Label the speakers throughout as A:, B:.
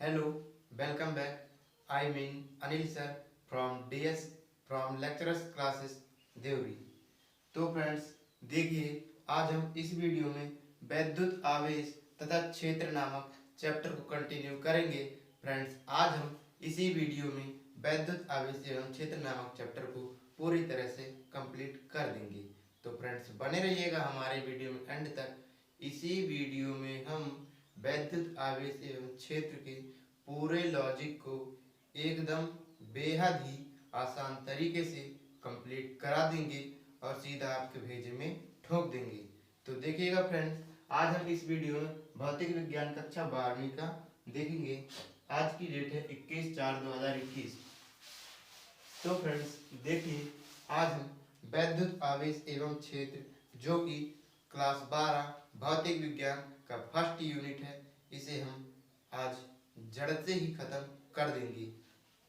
A: Hello, welcome back. I mean Anil sir from DS from lecturers classes Deori. तो friends देखिए, आज हम इस वीडियो में वैद्युत आवेश तथा क्षेत्र नामक चैप्टर को कंटिन्यू करेंगे। फ्रेंड्स आज हम इसी वीडियो में वैद्युत आवेश एवं क्षेत्र नामक चैप्टर को पूरी तरह से कंप्लीट कर देंगे। तो फ्रेंड्स बने रहिएगा हमारे वीडियो में एंड तक। इसी वीडियो में हम वैद्युत आवेश एवं क्षेत्र के पूरे लॉजिक को एकदम बेहद ही आसान तरीके से कंप्लीट करा देंगे और सीधा आपके भेजे में ठोक देंगे। तो देखिएगा फ्रेंड्स, आज हम इस वीडियो में भौतिक विज्ञान कक्षा 12वीं का देखेंगे। आज की डेट है 21/4/2021। तो फ्रेंड्स देखिए, आज हम वैद्युत आवेश एवं क्षेत्र जो कि क्लास 12 भौतिक विज्ञान का फर्स्ट यूनिट है, इसे हम आज जड़ से ही खत्म कर देंगे।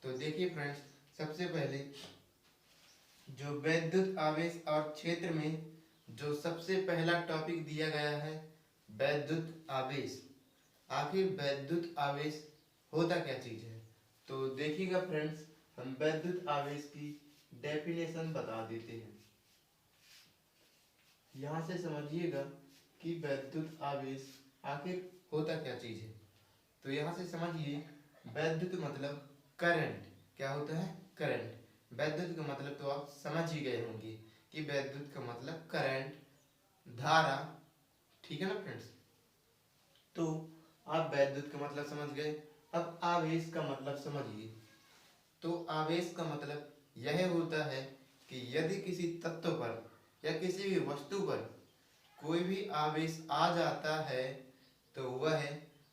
A: तो देखिए फ्रेंड्स, सबसे पहले जो वैद्युत आवेश और क्षेत्र में जो सबसे पहला टॉपिक दिया गया है, वैद्युत आवेश। आखिर वैद्युत आवेश होता क्या चीज है? तो देखिएगा फ्रेंड्स, हम वैद्युत आवेश की डेफिनेशन बता देते हैं। यहाँ से समझिएगा कि वैद्युत आवेश आखिर होता क्या चीज है। तो यहाँ से समझिए, वैद्युत मतलब करंट। क्या होता है? करंट। वैद्युत का मतलब तो आप समझ ही गए होंगे कि वैद्युत का मतलब करंट, धारा। ठीक है ना फ्रेंड्स? तो आप वैद्युत का मतलब समझ गए। अब आवेश का मतलब समझिए। तो आवेश का मतलब यह होता है कि यदि किसी तत्व पर या किसी भी वस्तु पर कोई भी आवेश आ जाता है तो वह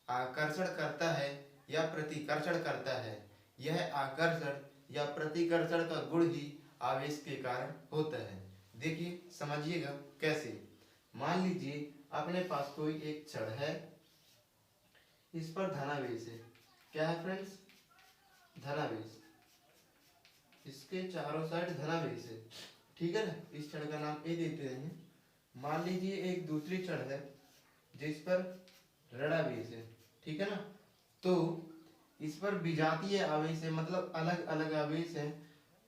A: आकर्षण करता है या प्रतिकर्षण करता है। यह आकर्षण या प्रतिकर्षण का गुण ही आवेश के कारण होता है। देखिए समझिएगा कैसे। मान लीजिए अपने पास कोई एक छड़ है, इस पर धनावेश है। क्या है फ्रेंड्स? धनावेश। इसके चारों साइड धनावेश है। ठीक है ना? इस छड़ का नाम ए देते हैं। मान लीजिए एक दूसरी छड़ है जिस पर ऋणावेश है। ठीक है ना? तो इस पर विजातीय आवेश है, मतलब अलग अलग आवेश है।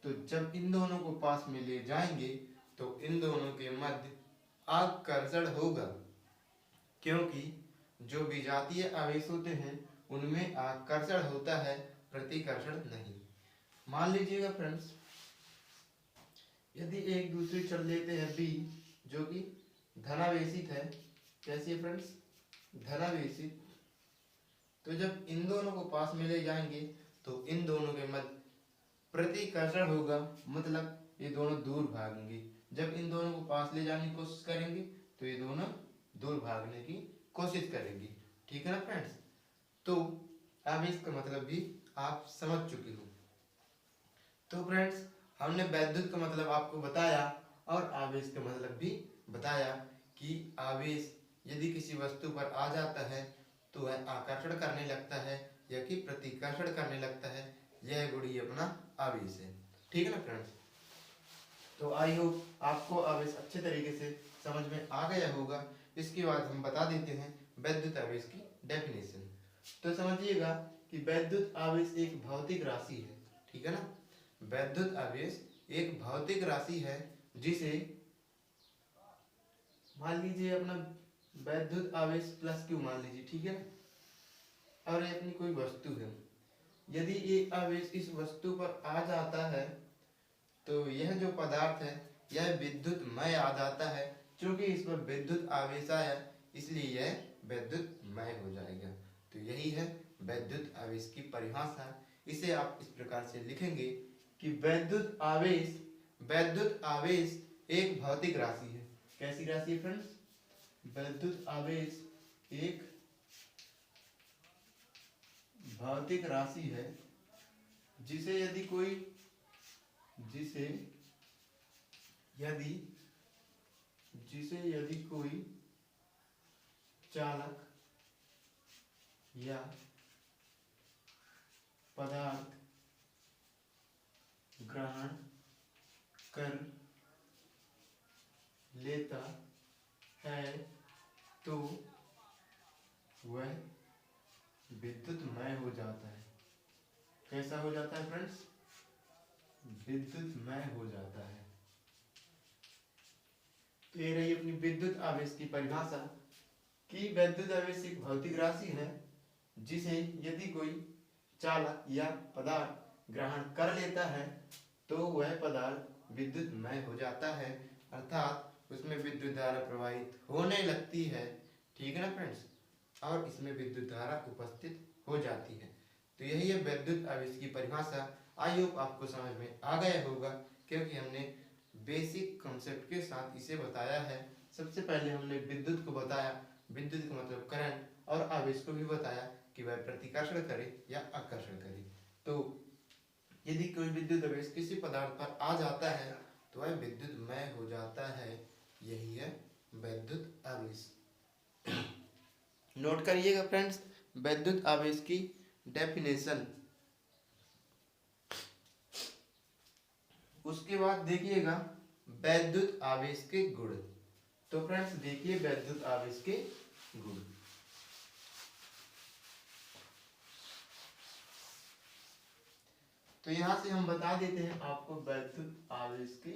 A: तो जब इन दोनों को पास में ले जाएंगे तो इन दोनों के मध्य आकर्षण होगा, क्योंकि जो विजातीय आवेश होते हैं उनमें आकर्षण होता है, प्रतिकर्षण नहीं। मान लीजिएगा फ्रेंड्स, यदि एक दूसरी छड़ लेते हैं बी, जो कि धनावेशित है। कैसी है फ्रेंड्स? धनावेशित। तो जब इन दोनों को पास में ले जाएंगे तो इन दोनों के मध्य प्रतिकर्षण होगा, मतलब ये दोनों दूर भागेंगे। जब इन दोनों को पास ले जाने की कोशिश करेंगे तो ये दोनों दूर भागने की कोशिश करेंगी। ठीक है ना फ्रेंड्स? तो अब इसका मतलब भी आप समझ चुके हो। तो फ्रेंड्स, हमने वैद्युत का मतलब आपको बताया और आवेश का मतलब भी बताया कि आवेश यदि किसी वस्तु पर आ जाता है तो वह आकर्षण करने लगता है या कि प्रतिकर्षण करने लगता है। यह गुण ही अपना आवेश है। ठीक है ना फ्रेंड्स? तो आई होप आपको आवेश अच्छे तरीके से समझ में आ गया होगा। इसके बाद हम बता देते हैं वैद्युत आवेश की डेफिनेशन। तो समझिएगा कि वैद्युत आवेश एक भौतिक राशि है। ठीक है ना? वैद्युत आवेश एक भौतिक राशि है जिसे मान लीजिए अपना वैद्युत आवेश प्लस क्यू मान लीजिए। ठीक है ना? और ये अपनी कोई वस्तु है। यदि ये आवेश इस वस्तु पर आ जाता है तो यह जो पदार्थ है यह विद्युतमय आ जाता है। क्योंकि इस पर विद्युत आवेश आया इसलिए यह विद्युतमय हो जाएगा। तो यही है वैद्युत आवेश की परिभाषा। इसे आप इस प्रकार से लिखेंगे कि वैद्युत आवेश एक भौतिक राशि है। कैसी राशि है फ्रेंड्स? वैद्युत आवेश एक भौतिक राशि है जिसे यदि कोई चालक या पदार्थ ग्रहण कर लेता है तो वह विद्युतमय हो जाता है। कैसा हो जाता है फ्रेंड्स? विद्युतमय हो जाता है। तो ये रही अपनी विद्युत आवेश की परिभाषा कि विद्युत आवेश एक भौतिक राशि है जिसे यदि कोई चालक या पदार्थ ग्रहण कर लेता है तो वह पदार्थ विद्युतमय हो जाता है, अर्थात उसमें विद्युत धारा प्रवाहित होने लगती है। ठीक है ना फ्रेंड्स? और इसमें विद्युत धारा उपस्थित हो जाती है। तो यही है विद्युत आवेश की परिभाषा। आई होप आपको समझ में आ गया होगा, क्योंकि हमने बेसिक कॉन्सेप्ट के साथ इसे बताया है। सबसे पहले हमने विद्युत को बताया, विद्युत का मतलब करंट, और आवेश को भी बताया कि वह प्रतिकर्षण करे या आकर्षण करे। तो यदि कोई विद्युत आवेश किसी पदार्थ पर आ जाता है तो वह विद्युतमय हो जाता है। यही है विद्युत आवेश। नोट करिएगा फ्रेंड्स विद्युत आवेश की डेफिनेशन। उसके बाद देखिएगा विद्युत आवेश के गुण। तो फ्रेंड्स देखिए विद्युत आवेश के गुण। तो यहां से हम बता देते हैं आपको विद्युत आवेश के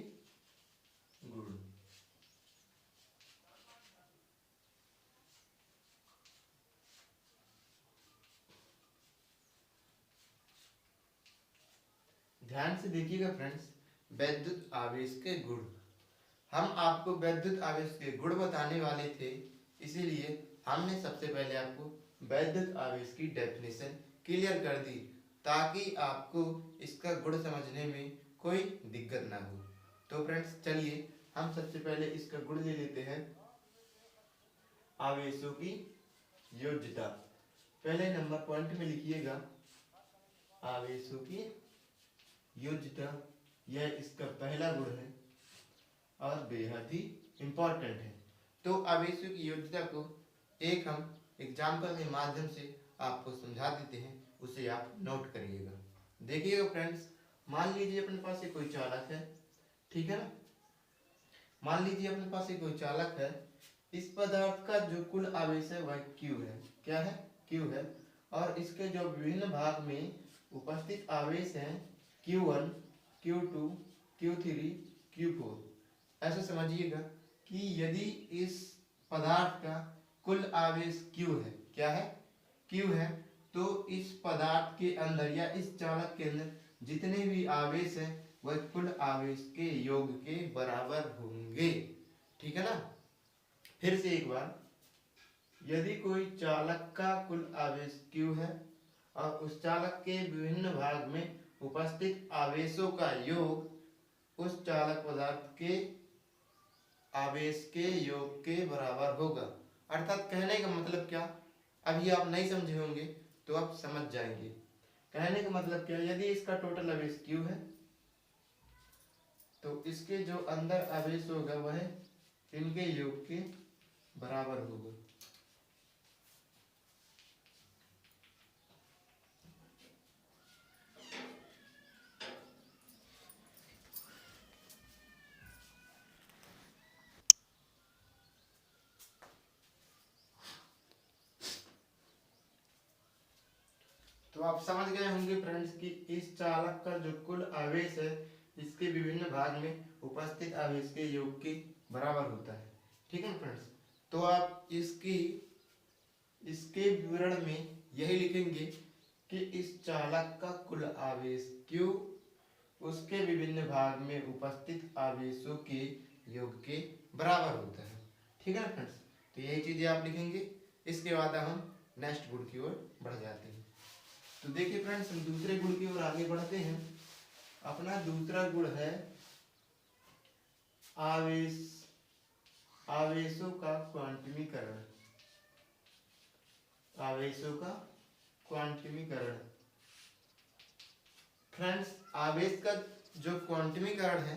A: गुण। ध्यान से देखिएगा फ्रेंड्स विद्युत आवेश के गुण। हम आपको विद्युत आवेश के गुण बताने वाले थे, इसीलिए हमने सबसे पहले आपको विद्युत आवेश की डेफिनेशन क्लियर कर दी ताकि आपको इसका गुण समझने में कोई दिक्कत ना हो। तो फ्रेंड्स चलिए हम सबसे पहले इसका गुण ले लेते हैं। आवेशों की योज्यता। पहले नंबर पॉइंट में लिखिएगा आवेशों की योज्यता। यह इसका पहला गुण है और बेहद ही इंपॉर्टेंट है। तो आवेशों की योज्यता को एक हम एग्जाम्पल के माध्यम से आपको समझा देते हैं, उसे आप नोट करिएगा। देखिएगा फ्रेंड्स, मान लीजिए अपने पास एक कोई चालक है, ठीक है ना। मान लीजिए अपने पास एक कोई चालक है। इस पदार्थ का जो कुल आवेश है वह Q है। क्या है? Q है। और इसके जो विभिन्न भाग में उपस्थित आवेश हैं Q1, Q2, Q3, Q4। ऐसा समझिएगा कि यदि इस पदार्थ का कुल आवेश Q है, क्या है? Q है, तो इस पदार्थ के अंदर या इस चालक के अंदर जितने भी आवेश हैं वह कुल आवेश के योग के बराबर होंगे। ठीक है ना। फिर से एक बार, यदि कोई चालक का कुल आवेश Q है और उस चालक के विभिन्न भाग में उपस्थित आवेशों का योग उस चालक पदार्थ के आवेश के योग के बराबर होगा। अर्थात कहने का मतलब क्या, अभी आप नहीं समझे होंगे तो आप समझ जाएंगे। कहने का मतलब क्या, यदि इसका टोटल आवेश Q है तो इसके जो अंदर आवेश होगा वह इनके योग के बराबर होगा। तो आप समझ गए होंगे फ्रेंड्स कि इस चालक का जो कुल आवेश है इसके विभिन्न भाग में उपस्थित आवेश के योग के बराबर होता है। ठीक है फ्रेंड्स। तो आप इसके विवरण में यही लिखेंगे कि इस चालक का कुल आवेश Q उसके विभिन्न भाग में उपस्थित आवेशों के योग के बराबर होता है। ठीक है ना फ्रेंड्स। तो यही चीजें आप लिखेंगे। इसके बाद हम नेक्स्ट गुण की ओर बढ़ जाते हैं। तो देखिए फ्रेंड्स, हम दूसरे गुण की ओर आगे बढ़ते हैं। अपना दूसरा गुण है आवेशों का क्वांटमीकरण। आवेशों का क्वांटमीकरण। फ्रेंड्स, आवेश का जो क्वांटमीकरण है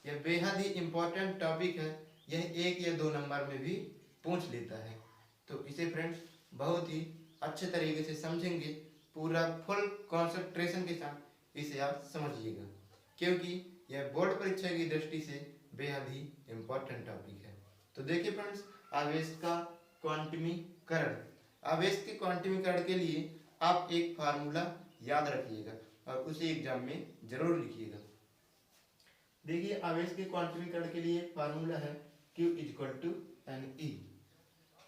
A: यह बेहद ही इंपॉर्टेंट टॉपिक है। यह 1 या 2 नंबर में भी पूछ लेता है। तो इसे फ्रेंड्स बहुत ही अच्छे तरीके से समझेंगे, पूरा फुल कंसंट्रेशन के साथ इसे आप समझिएगा, क्योंकि यह बोर्ड परीक्षा की दृष्टि से बेहद ही इंपॉर्टेंट टॉपिक है। तो देखिए फ्रेंड्स, आवेश का क्वांटमीकरण। आवेश के क्वांटमीकरण के लिए आप एक फार्मूला याद रखिएगा और उसे एग्जाम में जरूर लिखिएगा। देखिए आवेश के क्वांटिटीकरण के लिए फार्मूला है Q = Ne,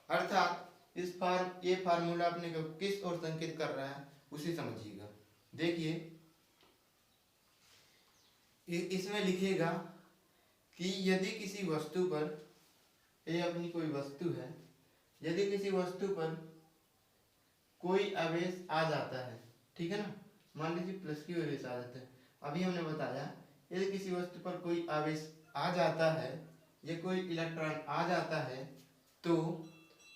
A: अर्थात ये फार्मूला अपने को किस ओर संकेत कर रहा है उसे समझिएगा। देखिए इसमें लिखिएगा कि यदि किसी वस्तु पर, ये अपनी कोई वस्तु है, यदि किसी वस्तु पर कोई आवेश आ जाता है, ठीक है ना, मान लीजिए प्लस की आवेश आ जाता है। अभी हमने बताया यदि किसी वस्तु पर कोई आवेश आ जाता है या कोई इलेक्ट्रॉन आ जाता है तो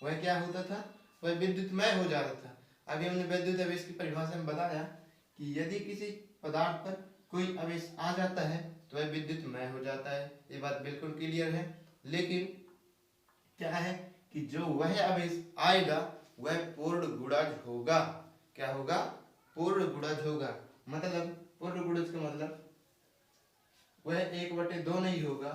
A: वह क्या होता था, वह विद्युतमय हो जाता था। अभी हमने विद्युत आवेश की परिभाषा में बताया कि यदि किसी पदार्थ पर कोई आवेश आ जाता है तो वह विद्युतमय हो जाता है, ये बात बिल्कुल क्लियर है। लेकिन क्या है कि जो वह आवेश आएगा वह पूर्ण गुणज होगा। क्या होगा, पूर्ण गुणज होगा। मतलब पूर्ण गुणज का मतलब वह 1/2 नहीं होगा,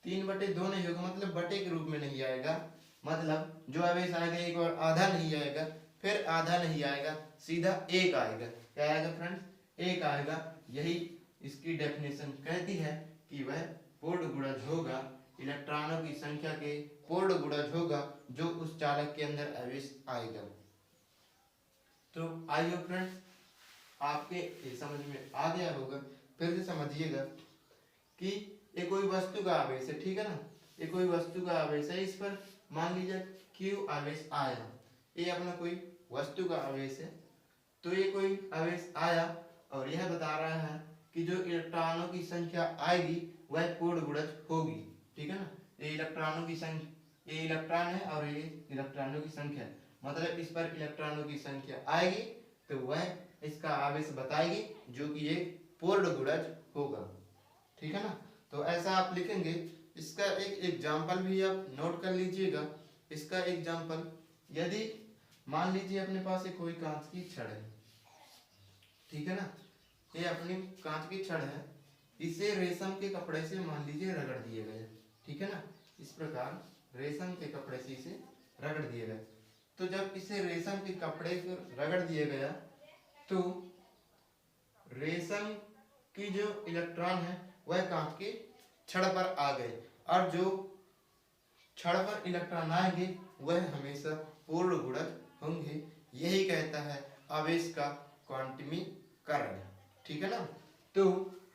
A: 3/2 नहीं होगा, मतलब बटे के रूप में नहीं आएगा। मतलब जो आवेश आएगा एक बार आधा नहीं आएगा, फिर आधा नहीं आएगा, सीधा 1 आएगा। क्या आएगा फ्रेंड्स, 1 आएगा। यही इसकी डेफिनेशन कहती है कि वह पूर्ण गुणज होगा, इलेक्ट्रॉनों की संख्या के पूर्ण गुणज होगा जो उस चालक के अंदर आवेश आएगा। तो आइए फ्रेंड्स, आपके ये समझ में आ गया होगा, फिर से समझिएगा कि ये कोई वस्तु का आवेश है, ठीक है ना, ये कोई वस्तु का आवेश है, इस पर मान लीजिए Q आवेश आया, ये अपना कोई वस्तु का आवेश है। तो ये कोई आवेश आया और यह बता रहा है कि जो इलेक्ट्रॉनों की संख्या आएगी वह पूर्ण गुणज होगी, ठीक है ना। ये इलेक्ट्रॉनों की संख्या, ये इलेक्ट्रॉन है और ये इलेक्ट्रॉनों की संख्या, मतलब इस पर इलेक्ट्रॉनों की संख्या आएगी तो वह इसका आवेश बताएगी जो कि एक पूर्ण गुणज होगा, ठीक है ना। तो ऐसा आप लिखेंगे। इसका एक एग्जाम्पल भी आप नोट कर लीजिएगा। इसका एग्जाम्पल, यदि मान लीजिए अपने पास एक कोई कांच की छड़ है, ठीक है ना, ये अपनी कांच की छड़ है, इसे रेशम के कपड़े से मान लीजिए रगड़ दिया गया, ठीक है ना, इस प्रकार रेशम के कपड़े से इसे रगड़ दिया गया। तो जब इसे रेशम के कपड़े को रगड़ दिया गया तो रेशम की जो इलेक्ट्रॉन है वह कांच के छड़ पर आ गए, और जो छड़ पर इलेक्ट्रॉन आएंगे वह हमेशा पूर्ण गुणज होंगे। यही कहता है आवेश का क्वांटमीकरण, ठीक है ना। तो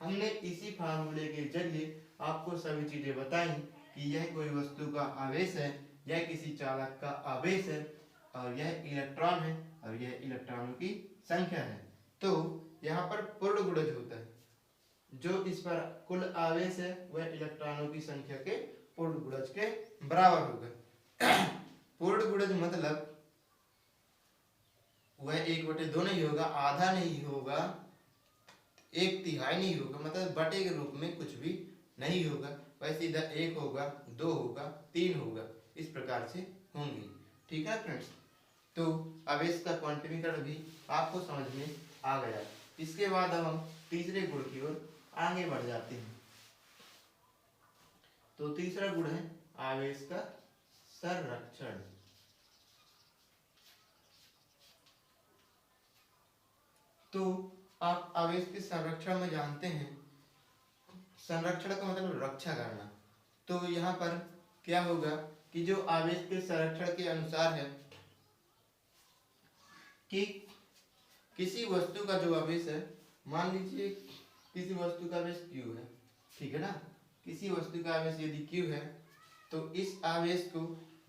A: हमने इसी फार्मूले के जरिए आपको सभी चीजें बताई कि यह कोई वस्तु का आवेश है, यह किसी चालक का आवेश है, और यह इलेक्ट्रॉन है, और यह इलेक्ट्रॉनों की संख्या है। तो यहाँ पर पूर्ण गुणज होता है, जो इस पर कुल आवेश है वह इलेक्ट्रॉनों की संख्या के पूर्ण गुणज के बराबर होगा। पूर्ण गुणज मतलब वह 1/2 नहीं होगा, आधा नहीं होगा, 1/3 नहीं होगा, मतलब बटे के रूप में कुछ भी नहीं होगा, वह सीधा 1 होगा, 2 होगा, 3 होगा, इस प्रकार से होंगे, ठीक है फ्रेंड्स। तो आवेश का क्वांटमीकरण भी आपको समझ में आ गया। इसके बाद अब हम तीसरे गुण की ओर आगे बढ़ जाते हैं। तो तीसरा गुण है आवेश का संरक्षण। तो आप आवेश के संरक्षण में जानते हैं, संरक्षण का मतलब रक्षा करना। तो यहाँ पर क्या होगा कि जो आवेश के संरक्षण के अनुसार है कि किसी वस्तु का जो आवेश है, मान लीजिए किसी वस्तु का आवेश Q है, ठीक है ना, किसी वस्तु का आवेश यदि Q है तो इस आवेश को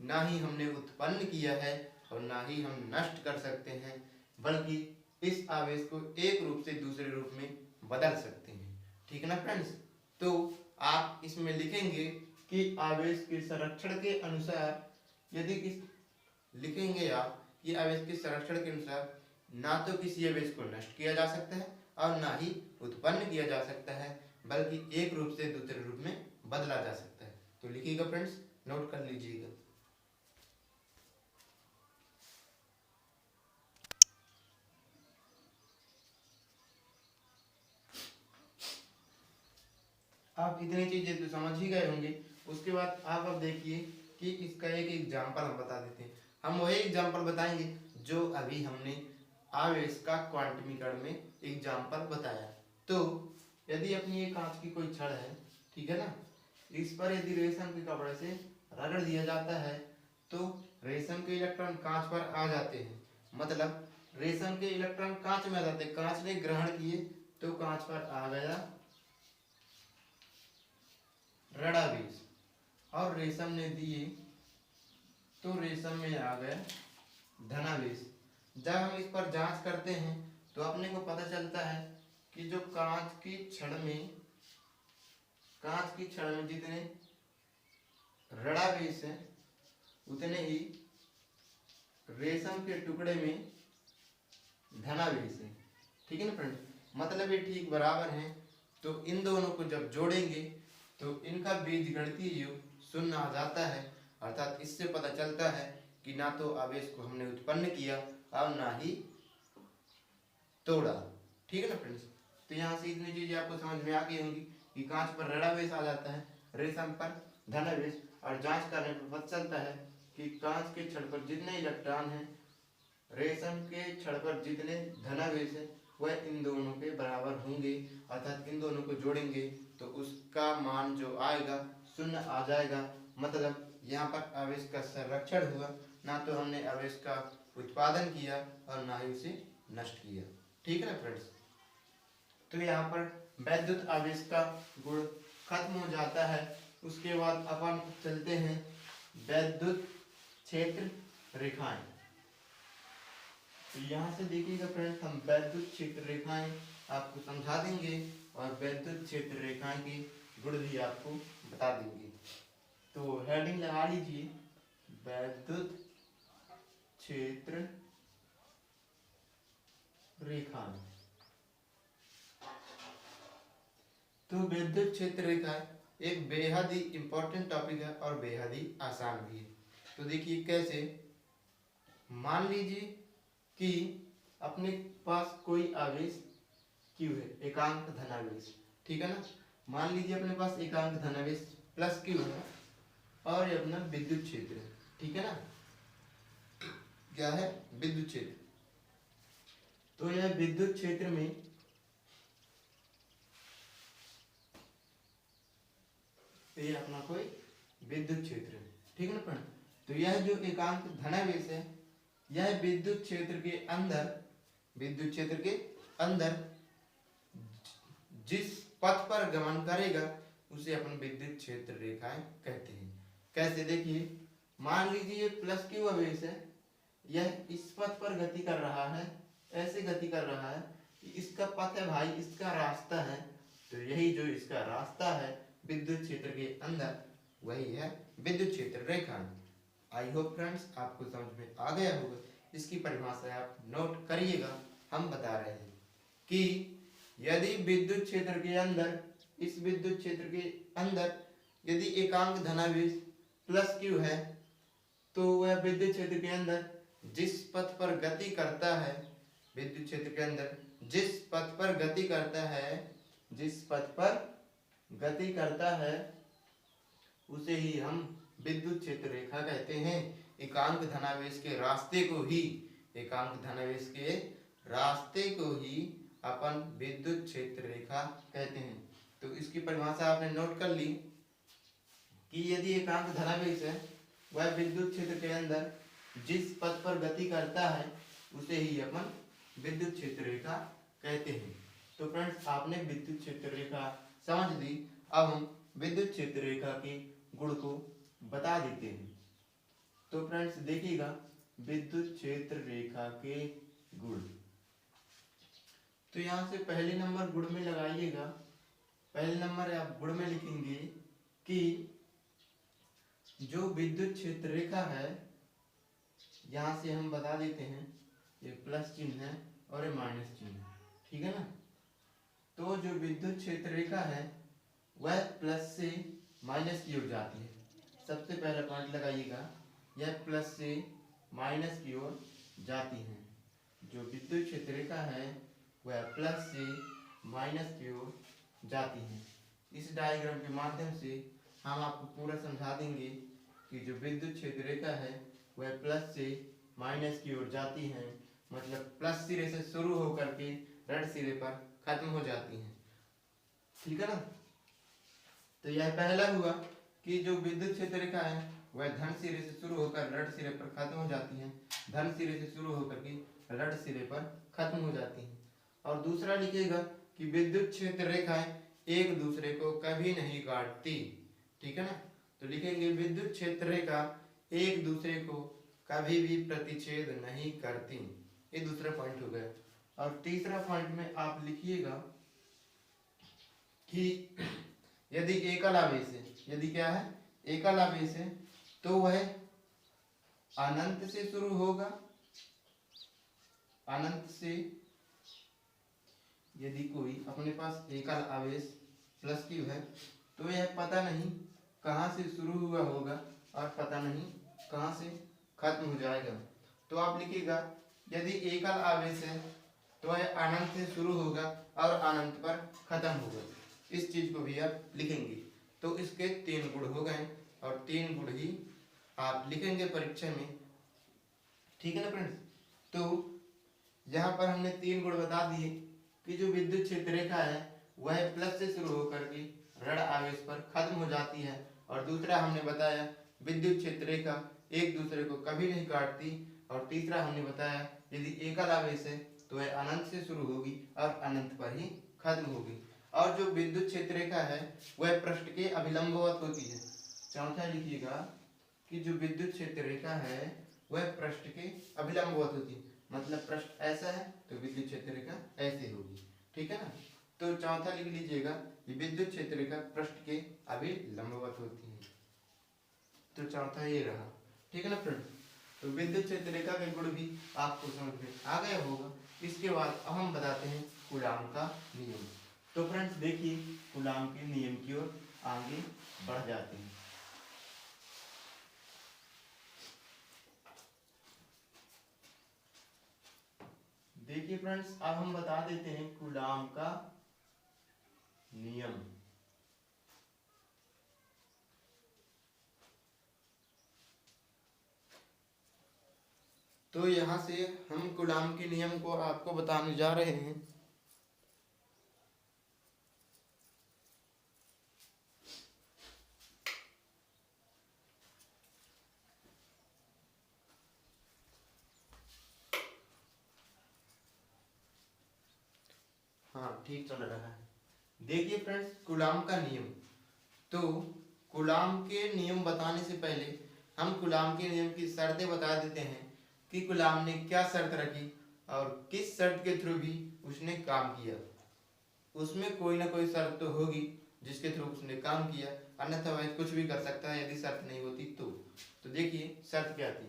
A: ना ही हमने उत्पन्न किया है और ना ही हम नष्ट कर सकते हैं, बल्कि इस आवेश को एक रूप से दूसरे रूप में बदल सकते हैं, ठीक है ना फ्रेंड्स। तो आप इसमें लिखेंगे कि आवेश के संरक्षण के अनुसार, यदि लिखेंगे आप कि आवेश के संरक्षण के अनुसार ना तो किसी आवेश को नष्ट किया जा सकता है और ना ही उत्पन्न किया जा सकता है, बल्कि एक रूप से दूसरे रूप में बदला जा सकता है। तो लिखिएगा फ्रेंड्स, नोट कर लीजिएगा। आप इतनी चीजें तो समझ ही गए होंगे। उसके बाद आप अब देखिए कि इसका एक एग्जाम्पल हम बता देते हैं। हम वही एग्जाम्पल बताएंगे जो अभी हमने आवेश का क्वांटमीकरण में एग्जाम्पल बताया। तो यदि अपनी ये कांच की कोई छड़ है, ठीक है ना, इस पर यदि रेशम के कपड़े से रगड़ दिया जाता है तो रेशम के इलेक्ट्रॉन कांच पर आ जाते हैं, मतलब रेशम के इलेक्ट्रॉन कांच में आ जाते हैं, कांच ने ग्रहण किए तो कांच पर आ गया ऋणावेश, और रेशम ने दिए तो रेशम में आ गया धनावेश। जब हम इस पर जांच करते हैं तो अपने को पता चलता है कि जो कांच की छड़ में जितने ऋणावेश है उतने ही रेशम के टुकड़े में धनावेश है। ठीक है ना फ्रेंड, मतलब ये ठीक बराबर हैं। तो इन दोनों को जब जोड़ेंगे तो इनका बीजगणितीय योग शून्य आ जाता है, अर्थात इससे पता चलता है कि ना तो आवेश को हमने उत्पन्न किया और ना ही तोड़ा। ठीक है ना फ्रेंड्स, तो यहाँ से इतनी चीजें आपको समझ में आ गई होंगी कि कांच पर ऋणावेश आ जाता है, रेशम पर धनावेश, और जांच करने पर पता चलता है कि कांच के छड़ पर जितने इलेक्ट्रॉन हैं, रेशम के छड़ पर जितने धनावेश है वह इन दोनों के बराबर होंगे, अर्थात इन दोनों को जोड़ेंगे तो उसका मान जो आएगा शून्य आ जाएगा। मतलब यहाँ पर आवेश का संरक्षण हुआ, ना तो हमने आवेश का उत्पादन किया और ना ही उसे नष्ट किया। ठीक है ना फ्रेंड्स, तो यहाँ पर वैद्युत आवेश का गुण खत्म हो जाता है। उसके बाद अपन चलते हैं वैद्युत क्षेत्र रेखाएं। तो यहाँ से देखिएगा फ्रेंड्स, हम वैद्युत क्षेत्र रेखाएं आपको समझा देंगे और वैद्युत क्षेत्र रेखाएं के गुण भी आपको बता देंगे। तो हेडिंग लगा लीजिए, वैद्युत क्षेत्र रेखाएं। तो वैद्युत क्षेत्र रेखाएं एक बेहद ही इंपॉर्टेंट टॉपिक है और बेहद ही आसान भी है। तो देखिए कैसे, मान लीजिए कि अपने पास कोई आवेश Q है, एकांक धनावेश, ठीक है ना। मान लीजिए अपने पास एकांक धनावेश प्लस Q है और ये अपना विद्युत क्षेत्र है, ठीक है ना। क्या है? विद्युत क्षेत्र। तो यह विद्युत क्षेत्र में तो ये अपना कोई विद्युत क्षेत्र है, ठीक है ना फ्रेंड। तो यह जो एकांक धनावेश है यह विद्युत क्षेत्र के अंदर जिस पथ पर गमन करेगा उसे अपन विद्युत क्षेत्र रेखाएं कहते हैं। कैसे, देखिए मान लीजिए प्लस क्यू आवेश है, यह इस पथ पर गति कर रहा है, ऐसे गति कर रहा है कि इसका पथ है भाई, इसका रास्ता है, तो यही जो इसका रास्ता है विद्युत क्षेत्र के अंदर वही है विद्युत क्षेत्र रेखाएं। आई होप फ्रेंड्स आपको समझ में आ गया होगा। इसकी परिभाषा आप नोट करिएगा। हम बता रहे हैं कि यदि विद्युत क्षेत्र के अंदर, इस विद्युत क्षेत्र के अंदर यदि एकांक धनावेश प्लस क्यू है तो वह विद्युत क्षेत्र के अंदर जिस पथ पर गति करता है, विद्युत क्षेत्र के अंदर जिस पथ पर गति करता है उसे ही हम विद्युत क्षेत्र रेखा कहते हैं। एकांक धनावेश के रास्ते को ही अपन विद्युत क्षेत्र रेखा कहते हैं। तो इसकी परिभाषा आपने नोट कर ली कि यदि एकांक धनावेश है वह विद्युत क्षेत्र के अंदर जिस पथ पर गति करता है उसे ही अपन विद्युत क्षेत्र रेखा कहते हैं। तो फ्रेंड्स आपने विद्युत क्षेत्र रेखा समझ ली। अब हम विद्युत क्षेत्र रेखा के गुण को बता देते हैं। तो फ्रेंड्स देखिएगा विद्युत क्षेत्र रेखा के गुण। तो यहाँ से पहले नंबर गुण में लगाइएगा। पहले नंबर आप गुण में लिखेंगे कि जो विद्युत क्षेत्र रेखा है, यहाँ से हम बता देते हैं ये प्लस चिन्ह है और ये माइनस चिन्ह है, ठीक है ना। तो जो विद्युत क्षेत्र रेखा है वह प्लस से माइनस की ओर जाती है। सबसे पहला पॉइंट लगाइएगा, यह प्लस से माइनस की ओर जाती है। जो विद्युत क्षेत्र रेखा है वह प्लस से माइनस की ओर जाती है। इस डायग्राम के माध्यम से हम आपको पूरा समझा देंगे कि जो विद्युत क्षेत्र रेखा है वह प्लस से माइनस की ओर जाती हैं, मतलब प्लस सिरे से शुरू होकर के ऋण सिरे पर खत्म हो जाती हैं। ठीक है ना। तो यह पहला हुआ कि जो विद्युत क्षेत्र रेखा है वह धन सिरे से शुरू होकर ऋण सिरे पर खत्म हो जाती है, धन सिरे से शुरू होकर के ऋण सिरे पर खत्म हो जाती है। और दूसरा लिखिएगा कि विद्युत क्षेत्र रेखाएं एक दूसरे को कभी नहीं काटती। ठीक है ना। तो लिखेंगे विद्युत क्षेत्र रेखा एक दूसरे को कभी भी प्रतिच्छेद नहीं करती। ये दूसरा पॉइंट हो गया। और तीसरा पॉइंट में आप लिखिएगा कि यदि एकल आवेश है, यदि क्या है एकल आवेश है, तो वह अनंत से शुरू होगा, अनंत से यदि कोई अपने पास एकल आवेश प्लस क्यू है तो यह पता नहीं कहाँ से शुरू हुआ होगा और पता नहीं कहाँ से खत्म हो जाएगा। तो आप लिखिएगा यदि एकल आवेश है तो वह अनंत से शुरू होगा और अनंत पर खत्म होगा। इस चीज को भी आप लिखेंगे। तो इसके 3 गुण हो गए और 3 गुण ही आप लिखेंगे परीक्षा में। ठीक है ना फ्रेंड्स। तो यहाँ पर हमने 3 गुण बता दिए कि जो विद्युत क्षेत्र रेखा है वह प्लस से शुरू होकर के ऋण आवेश पर खत्म हो जाती है। और दूसरा हमने बताया विद्युत क्षेत्र रेखा एक दूसरे को कभी नहीं काटती। और तीसरा हमने बताया यदि एकल आवेश है तो वह अनंत से शुरू होगी और अनंत पर ही खत्म होगी। और जो विद्युत क्षेत्र रेखा है वह पृष्ठ के अभिलंबवत होती है। चौथा लिखिएगा कि जो विद्युत क्षेत्र रेखा है वह पृष्ठ के अभिलंबवत होती है, मतलब पृष्ठ ऐसा है तो विद्युत क्षेत्र रेखा ऐसे होगी। ठीक है ना। तो चौथा लिख लीजिएगा कि विद्युत क्षेत्र रेखा पृष्ठ के अभिलंबवत होती है। तो चौथा ये रहा। ठीक है ना फ्रेंड। तो विद्युत क्षेत्र रेखा के गुण भी आपको समझ में आ गया होगा। इसके बाद अब हम बताते हैं कूलाम का नियम। तो फ्रेंड्स देखिए कूलाम के नियम की ओर आगे बढ़ जाते हैं। देखिए फ्रेंड्स अब हम बता देते हैं कूलाम का नियम। तो यहां से हम कूलाम के नियम को आपको बताने जा रहे हैं। हाँ ठीक चल रहा है। देखिए फ्रेंड्स कूलाम का नियम। तो कूलाम के नियम बताने से पहले हम कूलाम के नियम की शर्तें बता देते हैं कि कूलाम ने क्या शर्त रखी और किस शर्त के थ्रू भी उसने काम किया। उसमें कोई ना कोई शर्त तो होगी जिसके थ्रू उसने काम किया, अन्यथा वह कुछ भी कर सकता है यदि शर्त नहीं होती तो देखिए शर्त क्या थी।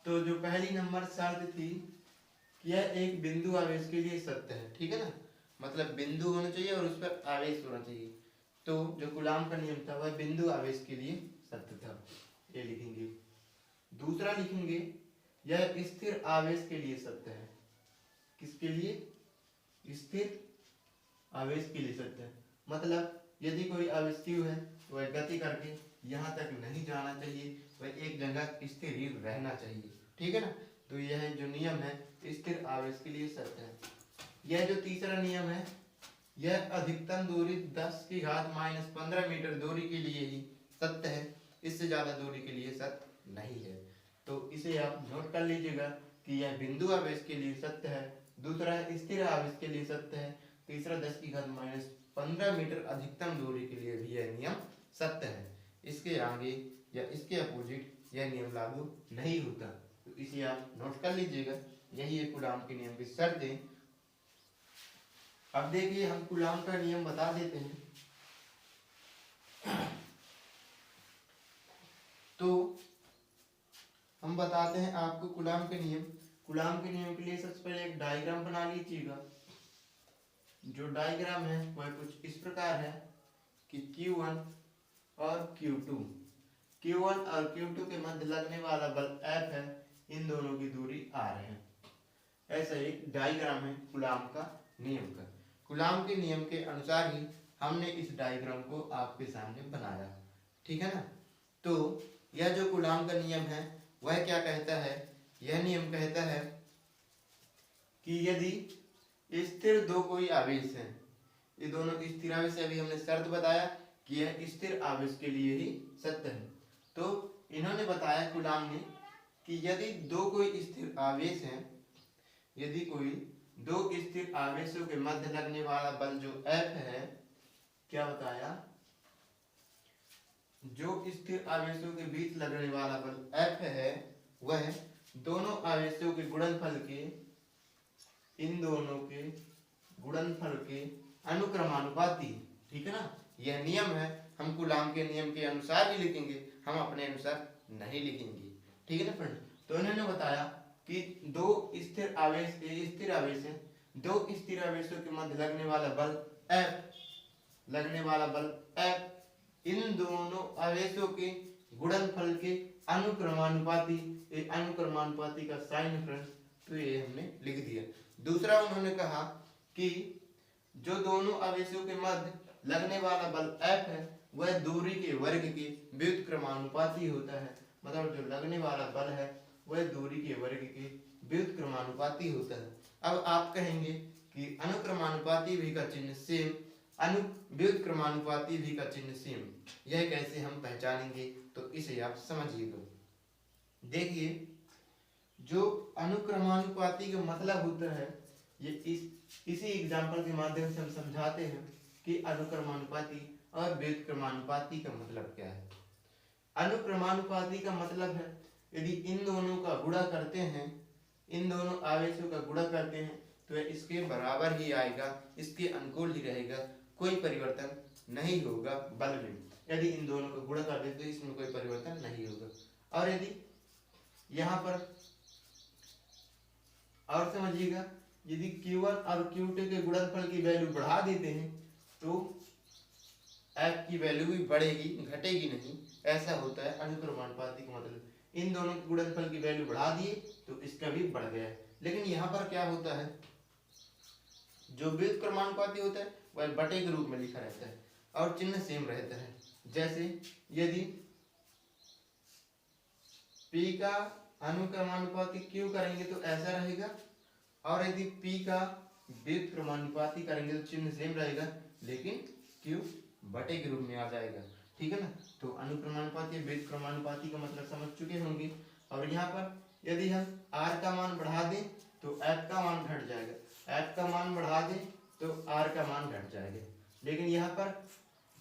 A: तो जो पहली नंबर शर्त थी कि यह एक बिंदु आवेश के लिए सत्य है। ठीक है ना। मतलब बिंदु होना चाहिए और उस पर आवेश होना चाहिए। तो जो कूलाम का नियम था वह बिंदु आवेश के लिए सत्य था। ये लिखेंगे। दूसरा लिखेंगे यह स्थिर आवेश के लिए सत्य है। किसके लिए? स्थिर आवेश के लिए सत्य है। मतलब यदि कोई आवेश q है तो वह गति करके यहाँ तक नहीं जाना चाहिए, वह एक जगह स्थिर ही रहना चाहिए। ठीक है ना। तो यह जो नियम है स्थिर आवेश के लिए सत्य है। यह जो तीसरा नियम है यह अधिकतम दूरी 10⁻⁻15 मीटर दूरी के लिए ही सत्य है, इससे ज्यादा दूरी के लिए सत्य नहीं है। तो इसे आप नोट कर लीजिएगा कि यह बिंदु आवेश के लिए सत्य है, दूसरा स्थिर आवेश के लिए सत्य है, तीसरा 10⁻⁻15 मीटर अधिकतम दूरी के लिए भी यह नियम सत्य है। इसके आगे या इसके अपोजिट यह नियम लागू नहीं होता। तो इसे आप नोट कर लीजिएगा। यही है कूलाम के नियम की शर्तें। अब देखिए हम कूलाम का नियम बता देते हैं। तो हम बताते हैं आपको कूलाम के नियम। कूलाम के नियम के लिए सबसे पहले एक डायग्राम बना लीजिएगा। जो डायग्राम है वह कुछ इस प्रकार है कि Q1 और Q2, Q1 और Q2 के मध्य लगने वाला बल F है, इन दोनों की दूरी R है। ऐसा एक डायग्राम है कूलाम का नियम का। कूलाम के नियम के अनुसार ही हमने इस डायग्राम को आपके सामने बनाया। ठीक है ना। तो यह जो कूलाम का नियम है वह क्या कहता है, यह नियम कहता है कि यदि स्थिर दो कोई आवेश है, ये दोनों स्थिर आवेश है, अभी हमने शर्त बताया कि यह स्थिर आवेश के लिए ही सत्य है। तो इन्होंने बताया कूलाम ने कि यदि दो कोई स्थिर आवेश हैं, यदि कोई दो स्थिर आवेशों के मध्य लगने वाला बल जो F है, क्या बताया, जो स्थिर आवेशों के बीच लगने वाला बल F है वह दोनों आवेशों के गुणनफल के, इन दोनों के गुणनफल के अनुक्रमानुपाती, ठीक है ना। यह नियम है, हम कूलाम के नियम के अनुसार ही लिखेंगे, हम अपने अनुसार नहीं लिखेंगे, ठीक है ना फ्रेंड। तो इन्होंने बताया कि दो स्थिर आवेश, स्थिर आवेश है, दो स्थिर आवेशों के मध्य लगने वाला बल F, इन दोनों आवेशों के गुणनफल के अनुक्रमानुपाती, ये अनुक्रमानुपाती का साइन फ्रेंड्स, तो ये हमने लिख दिया। दूसरा उन्होंने कहा कि जो दोनों आवेशों के मध्य लगने वाला बल F है वह दूरी के वर्ग के व्युत्क्रमानुपाती होता है, मतलब जो लगने वाला बल है वह दूरी के वर्ग के व्युत्क्रमानुपाती होता है। अब आप कहेंगे कि अनुक्रमानुपाती भी का चिन्ह सेम, व्युत्क्रमानुपाती भी का चिन्ह सेम, यह कैसे हम पहचानेंगे, तो इसे आप समझिएगा। देखिए, जो अनुक्रमानुपाती का मतलब होता है, ये इसी एग्जाम्पल के माध्यम से हम समझाते हैं कि अनुक्रमानुपाती और व्युत्क्रमानुपाती का मतलब क्या है। अनुक्रमानुपाती का मतलब है यदि इन दोनों का गुणा करते हैं, इन दोनों आवेशों का गुणा करते हैं तो इसके बराबर ही आएगा, इसके अनुकूल ही रहेगा, कोई परिवर्तन नहीं होगा बल में। यदि इन दोनों को गुणा कर दे तो इसमें कोई परिवर्तन नहीं होगा। और यदि यहाँ पर और समझिएगा, यदि Q1 और Q2 के गुणनफल की वैल्यू बढ़ा देते हैं तो F की वैल्यू भी बढ़ेगी, घटेगी नहीं, ऐसा होता है अनुक्रमानुपाती का मतलब। इन दोनों के गुणनफल की वैल्यू बढ़ा दिए तो इसका भी बढ़ गया। लेकिन यहाँ पर क्या होता है, जो व्युत्क्रमानुपाती होता है वह बटे के रूप में लिखा रहता है और चिन्ह सेम रहता है। जैसे यदि P का अनुक्रमानुपाती Q करेंगे तो ऐसा रहेगा, और यदि P का व्युत्क्रमानुपाती करेंगे तो चिन्ह सेम रहेगा, लेकिन Q बटे के रूप में आ जाएगा, ठीक है ना। तो अनुक्रमानुपाती व्युत्क्रमानुपाती का मतलब समझ चुके होंगे। और यहाँ पर यदि हम R का मान बढ़ा दें तो F का मान घट जाएगा, F का मान बढ़ा दें तो R का मान घट जाएगा। लेकिन यहाँ पर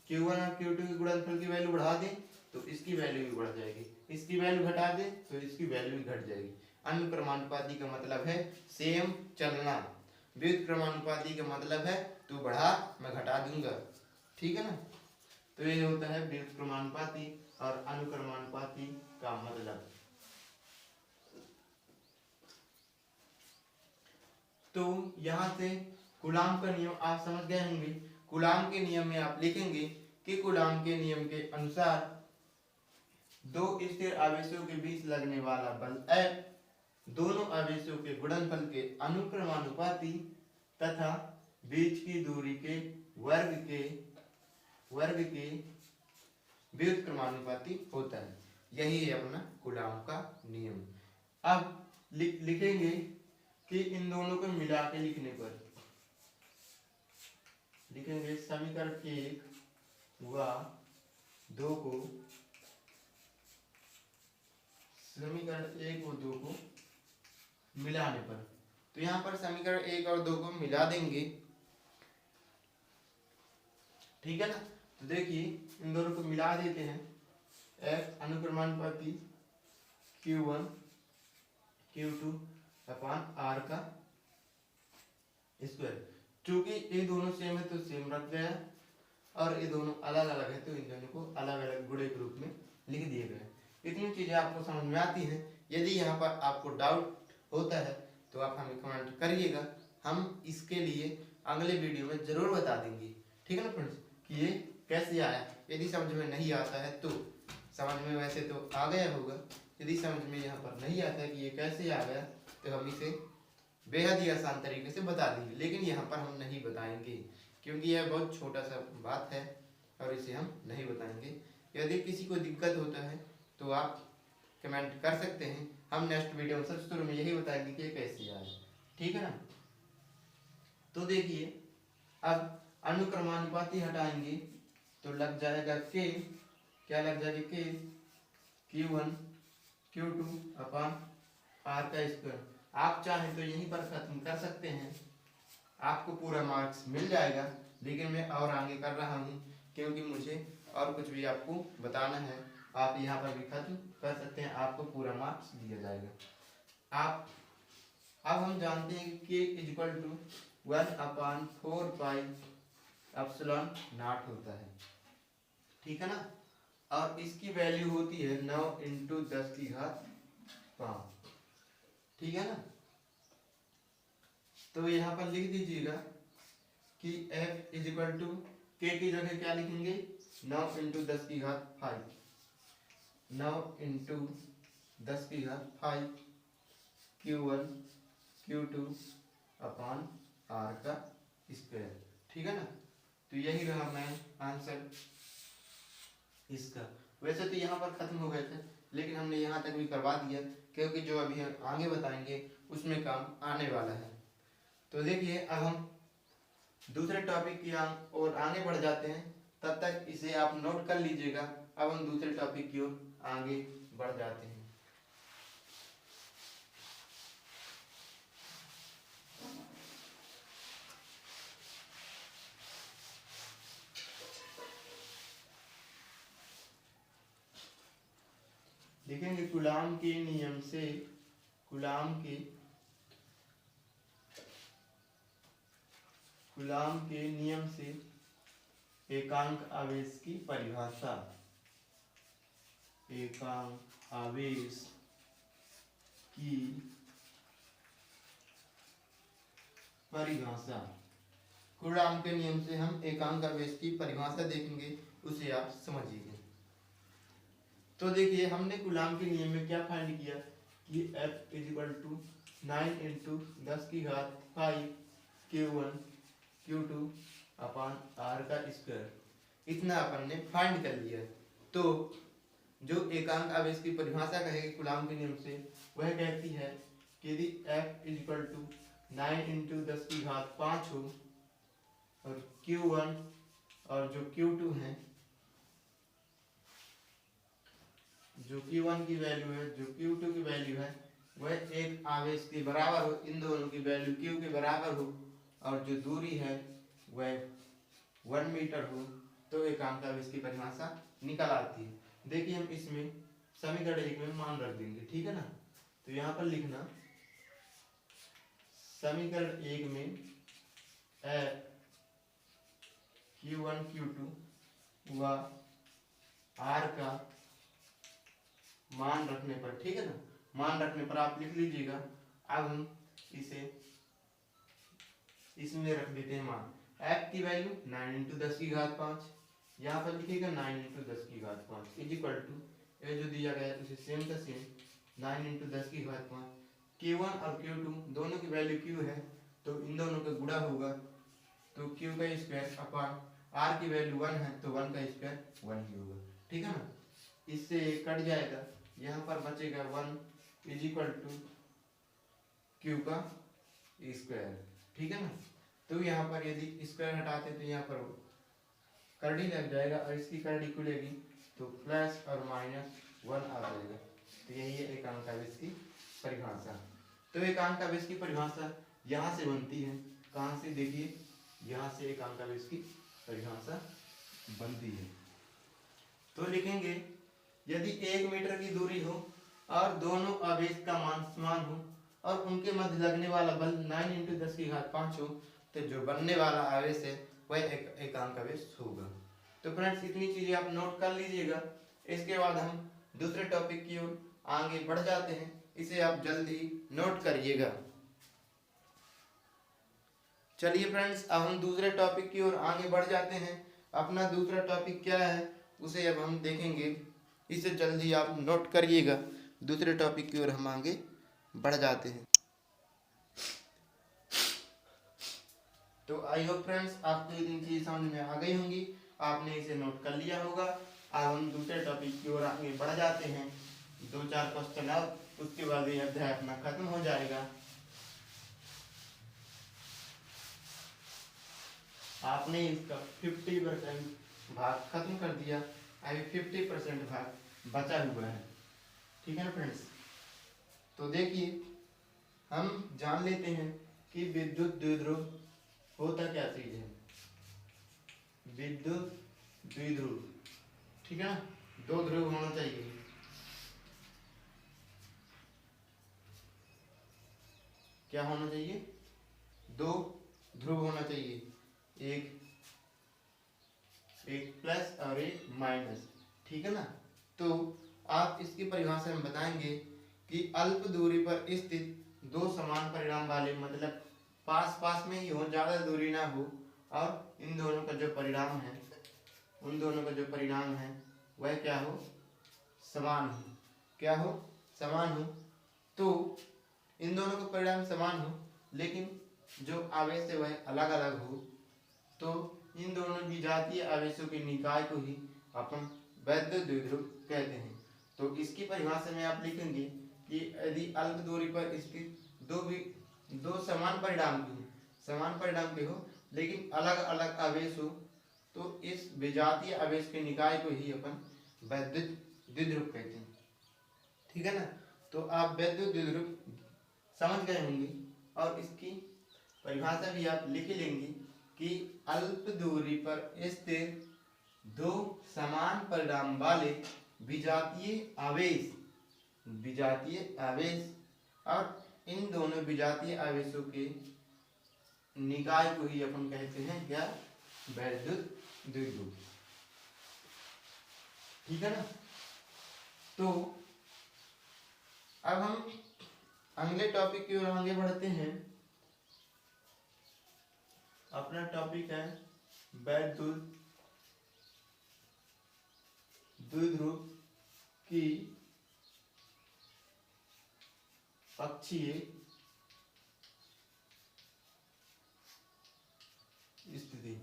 A: Q1 और Q2 के गुणनफल की वैल्यू बढ़ा दें तो इसकी वैल्यू भी बढ़ जाएगी, इसकी वैल्यू घटा दें तो इसकी वैल्यू भी घट जाएगी। अनुक्रमानुपाती का मतलब है सेम चलना, व्युत्क्रमानुपाती का मतलब है तू बढ़ा मैं घटा दूंगा, ठीक है ना। तो ये होता है व्युत्क्रमानुपाती और अनुक्रमानुपाती का मतलब। तो यहाँ से कूलाम का नियम आप समझ गए होंगे। कूलाम के नियम में आप लिखेंगे कि कूलाम के नियम के अनुसार दो स्थिर आवेशों के बीच लगने वाला बल F दोनों आवेशों के गुणनफल के अनुक्रमानुपाती तथा बीच की दूरी के वर्ग के व्युत्क्रमानुपाती होता है। यही है अपना कूलाम का नियम। अब लिखेंगे कि इन दोनों को मिला के लिखने पर लिखेंगे समीकरण 1 व 2 को, समीकरण 1 और 2 को मिलाने पर, तो यहाँ पर समीकरण 1 और 2 को मिला देंगे, ठीक है ना। तो देखिए इन दोनों को मिला देते हैं, F अनुक्रमानुपाती Q1 Q2 upon R का स्क्वायर। चूंकि ये दोनों सेम है तो सेम रख गया, और ये दोनों अलग अलग है तो इन दोनों को अलग अलग गुणे के रूप में लिख दिए गए। इतनी चीजें आपको समझ में आती हैं। यदि यहाँ पर आपको डाउट होता है तो आप हमें कमेंट करिएगा, हम इसके लिए अगले वीडियो में जरूर बता देंगे, ठीक है ना फ्रेंड्स, कि ये कैसे आया। यदि समझ में नहीं आता है तो, समझ में वैसे तो आ गया होगा, यदि समझ में यहाँ पर नहीं आता है कि ये कैसे आ गया तो हम इसे बेहद ही आसान तरीके से बता देंगे, लेकिन यहाँ पर हम नहीं बताएंगे क्योंकि यह बहुत छोटा सा बात है और इसे हम नहीं बताएंगे। यदि किसी को दिक्कत होता है तो आप कमेंट कर सकते हैं। हम नेक्स्ट वीडियो में सबसे शुरू में यही बताएंगे कि कैसे आए, ठीक है ना। तो देखिए अब अनुक्रमानुपाती हटाएंगे तो लग जाएगा के, क्या लग जाएगा के Q1 Q2 अपॉन R का स्क्वायर। आप चाहें तो यहीं पर खत्म कर सकते हैं, आपको पूरा मार्क्स मिल जाएगा, लेकिन मैं और आगे कर रहा हूँ क्योंकि मुझे और कुछ भी आपको बताना है। आप यहाँ पर भी खत्म कर सकते हैं, आपको पूरा मार्क्स दिया जाएगा। आप अब हम जानते हैं कि K equal to 1/4 epsilon naught होता है, ठीक है ना। और इसकी वैल्यू होती है 9 × 10⁵ ठीक है ना। तो यहाँ पर लिख दीजिएगा कि F इज इक्वल टू के की जगह क्या लिखेंगे 9 × 10⁵, 9 × 10⁵ Q1 Q2 अपॉन R का स्क्वायर, ठीक है ना। तो यही रहा मैं आंसर इसका। वैसे तो यहाँ पर खत्म हो गए थे, लेकिन हमने यहाँ तक भी करवा दिया क्योंकि जो अभी हम आगे बताएंगे उसमें काम आने वाला है। तो देखिए अब हम दूसरे टॉपिक की ओर आगे बढ़ जाते हैं, तब तक इसे आप नोट कर लीजिएगा। अब हम दूसरे टॉपिक की ओर आगे बढ़ जाते हैं। देखेंगे कूलाम के नियम से, कूलाम के नियम से एकांक आवेश की परिभाषा, एकांक आवेश की परिभाषा। कूलाम के नियम से हम एकांक आवेश की परिभाषा देखेंगे, उसे आप समझिए। तो देखिए हमने कूलाम के नियम में क्या फाइंड किया कि F is equal to 9 × 10⁵ Q1 Q2 upon R का स्क्वायर, इतना अपन ने फाइंड कर लिया। तो जो एकांक आवेश की परिभाषा कहेगी कूलाम के नियम से, वह कहती है कि यदि F इज इक्वल टू 9 × 10⁵ हो और Q1 और जो Q2 है, जो Q1 की वैल्यू है, जो Q2 की वैल्यू है, वह एक आवेश के बराबर हो, इन दोनों की वैल्यू Q के बराबर हो और जो दूरी है वह 1 मीटर हो, तो एकांक आवेश की परिभाषा निकल आती है। देखिए हम इसमें समीकरण 1 में मान रख देंगे, ठीक है ना। तो यहाँ पर लिखना समीकरण 1 में Q1 Q2 व R का मान रखने पर, ठीक है ना, मान रखने पर आप लिख लीजिएगा। अब हम इसे इसमें रख देते हैं मान। F की वैल्यू 9 × 10⁵, यहाँ पर लिखिएगा 9 × 10⁵ इज इक्वल टू, ये जो दिया गया है उसे सेम का सेम 9 × 10⁵। Q1 और Q2 दोनों की वैल्यू Q है, तो इन दोनों का गुणा होगा, तो Q का स्क्वायर अपॉन R की वैल्यू 1 है, तो 1 का स्क्वायर 1 ही होगा, ठीक है ना। इससे कट जाएगा, यहाँ पर बचेगा 1 इज इक्वल टू Q का स्क्वायर, ठीक है ना। तो यहाँ पर यदि स्क्वायर हटाते तो यहाँ पर करड़ी लग जाएगा और इसकी करड़ी खुलेगी तो प्लस और -1 आ जाएगा। तो यही है एकांक आवेश की परिभाषा। तो एकांक आवेश की परिभाषा यहाँ से बनती है, कहाँ से, देखिए यहाँ से एकांक आवेश की परिभाषा बनती है। तो लिखेंगे यदि 1 मीटर की दूरी हो और दोनों आवेश का मान समान हो और उनके मध्य लगने वाला बल 9 × 10⁵ हो, तो जो बनने वाला आवेश है वह एकांक आवेश होगा। तो फ्रेंड्स इतनी चीजें आप नोट कर लीजिएगा। इसके बाद हम दूसरे टॉपिक की ओर आगे बढ़ जाते हैं, इसे आप जल्दी नोट करिएगा। चलिए फ्रेंड्स अब हम दूसरे टॉपिक की ओर आगे बढ़ जाते हैं। अपना दूसरा टॉपिक क्या है उसे अब हम देखेंगे, इसे जल्दी आप नोट करिएगा। दूसरे टॉपिक की ओर हम आगे बढ़ जाते हैं। तो आई होप फ्रेंड्स आपको इतनी चीज समझ में आ गई होंगी, आपने इसे नोट कर लिया होगा। अब हम दूसरे टॉपिक की ओर आगे बढ़ जाते हैं। 2-4 क्वेश्चन अब, उसके बाद ये अध्याय अपना खत्म हो जाएगा। आपने इसका 50% भाग खत्म कर दिया, अभी 50% भाग बचा हुआ है। ठीक है ना फ्रेंड्स। तो देखिए हम जान लेते हैं कि विद्युत द्विध्रुव होता क्या चीज है। विद्युत द्विध्रुव, ठीक है ना, 2 ध्रुव होना चाहिए। क्या होना चाहिए? 2 ध्रुव होना चाहिए, एक प्लस और एक माइनस। ठीक है ना। तो आप इसकी परिभाषा में बताएंगे कि अल्प दूरी पर स्थित 2 समान परिणाम वाले, मतलब पास पास में ही हो, ज्यादा दूरी ना हो, और इन दोनों का जो परिणाम है, उन दोनों का जो परिणाम है वह क्या हो? समान हो। क्या हो? समान हो। तो इन दोनों का परिणाम समान हो, लेकिन जो आवेश है वह अलग अलग हो, तो इन दोनों विजातीय आवेशों के निकाय को ही अपन वैद्युत द्विध्रुव कहते हैं। तो इसकी परिभाषा में आप लिखेंगे कि यदि अल्प दूरी पर स्थित दो समान परिणाम के हो, लेकिन अलग अलग आवेश हो, तो इस विजातीय आवेश के निकाय को ही अपन वैद्युत द्विध्रुव कहते हैं। ठीक है ना। तो आप वैद्युत द्विध्रुव समझ गए होंगे, और इसकी परिभाषा भी आप लिख लेंगे कि अल्प दूरी पर स्थित 2 समान परिणाम वाले विजातीय आवेश और इन दोनों विजातीय आवेशों के निकाय को ही अपन कहते हैं क्या? वैद्युत द्विध्रुव। ठीक है ना। तो अब हम अगले टॉपिक की ओर आगे बढ़ते हैं। अपना टॉपिक है वैद्युत द्विध्रुव की अक्षीय स्थिति।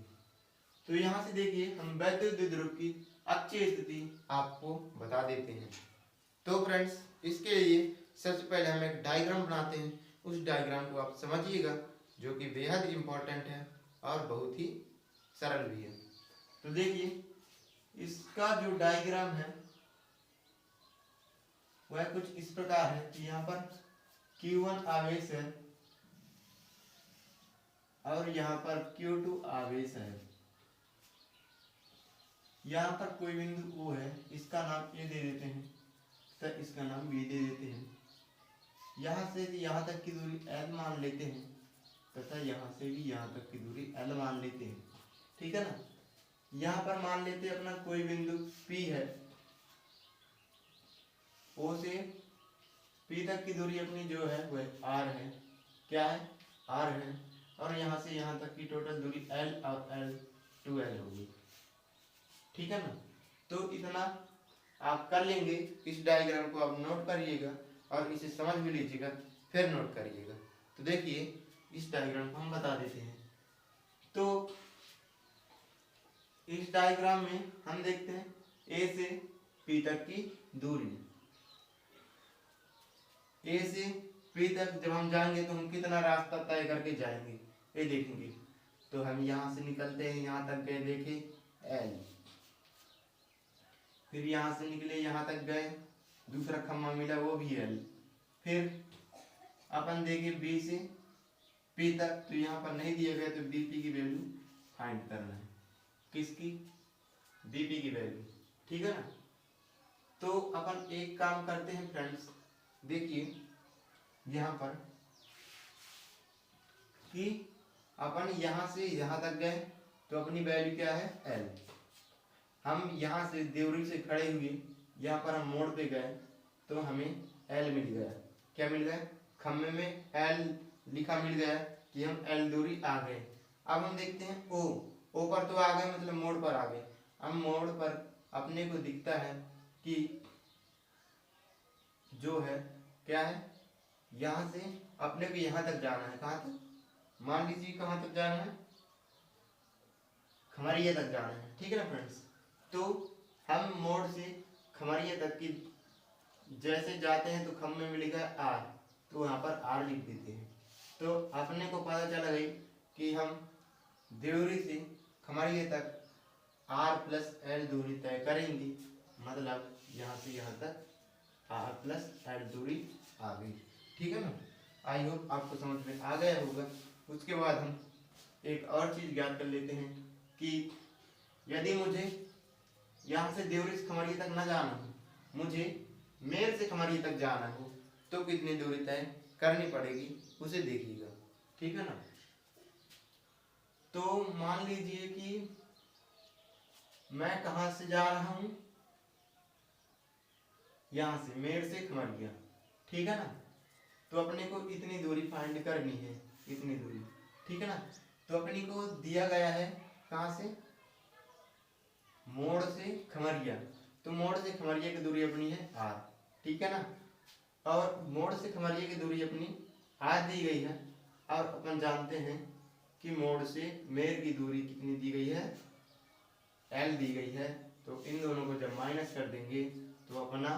A: तो यहां से देखिए हम वैद्युत द्विध्रुव की अक्षीय स्थिति आपको बता देते हैं। तो फ्रेंड्स, इसके लिए सबसे पहले हम एक डायग्राम बनाते हैं। उस डायग्राम को आप समझिएगा, जो कि बेहद इंपॉर्टेंट है और बहुत ही सरल भी है। तो देखिए इसका जो डायग्राम है वह कुछ इस प्रकार है कि यहाँ पर Q1 आवेश है और यहाँ पर Q2 आवेश है। यहाँ पर कोई बिंदु O है, इसका नाम A दे देते हैं, तो इसका नाम B दे देते हैं। यहाँ से यहाँ तक की दूरी L मान लेते हैं, तथा यहाँ से भी यहाँ तक की दूरी L मान लेते हैं। ठीक है ना। यहाँ पर मान लेते हैं अपना कोई बिंदु P है, O से P तक की दूरी अपनी जो है वह R है। क्या है? R है। और यहाँ से यहाँ तक की टोटल दूरी L और L 2L होगी। ठीक है ना। तो इतना आप कर लेंगे। इस डायग्राम को आप नोट करिएगा और इसे समझ भी लीजिएगा, फिर नोट करिएगा। तो देखिए इस डायग्राम को हम बता देते हैं। तो इस डायग्राम में हम देखते हैं A से P तक की दूरी। A से P तक जब हम जाएंगे तो हम कितना रास्ता तय करके जाएंगे, ये देखेंगे। तो हम यहाँ से निकलते हैं, यहाँ तक गए, देखे L, फिर यहाँ से निकले यहाँ तक गए, दूसरा खम्मा मिला वो भी L, फिर अपन देखे B से P तक, तो यहाँ पर नहीं दिया गया, तो BP की वैल्यू फाइंड करना है। किसकी? BP की वैल्यू। ठीक है ना। तो अपन एक काम करते हैं फ्रेंड्स, देखिए यहाँ पर कि अपन यहाँ से यहाँ तक गए तो अपनी वैल्यू क्या है? L। हम यहाँ से देवरी से खड़े हुए यहाँ पर हम मोड़ पे गए तो हमें L मिल गया। क्या मिल गया? खम्भे में L लिखा मिल गया कि हम L दूरी आ गए। अब हम देखते हैं O पर तो आ गए, मतलब मोड़ पर आ गए। अब मोड़ पर अपने को दिखता है कि जो है क्या है, यहाँ से अपने को यहाँ तक जाना है। कहाँ तक? मान लीजिए कहाँ तक जाना है? खमरिया तक जाना है। ठीक है ना फ्रेंड्स। तो हम मोड़ से खमरिया तक की जैसे जाते हैं तो खम्भ में मिलेगा आर, तो वहाँ पर आर लिख देते हैं। तो अपने को पता चल गई कि हम देवरी से खमरिया तक आर प्लस एल दूरी तय करेंगे, मतलब यहाँ से यहाँ तक आर प्लस एल दूरी आ गई। ठीक है ना, आई होप आपको समझ में आ गया होगा। उसके बाद हम एक और चीज ज्ञात कर लेते हैं कि यदि मुझे यहाँ से देवरी से खमरिया तक न जाना हो, मुझे मेर से खमरिया तक जाना हो, तो कितनी दूरी तय करनी पड़ेगी उसे देखिएगा। ठीक है ना, तो मान लीजिए कि मैं कहाँ से जा रहा हूं, यहां से मेर से खमरिया। ठीक है ना, तो अपने को इतनी दूरी फाइंड करनी है, इतनी दूरी। ठीक है ना, तो अपने को दिया गया है कहाँ से, मोड़ से खमरिया। तो मोड़ से खमरिया की दूरी अपनी है आर। ठीक है ना, और मोड़ से खमरिया की दूरी अपनी आर दी गई है, और अपन जानते हैं कि मोड़ से मेर की दूरी कितनी दी गई है, एल दी गई है। तो इन दोनों को जब माइनस कर देंगे तो अपना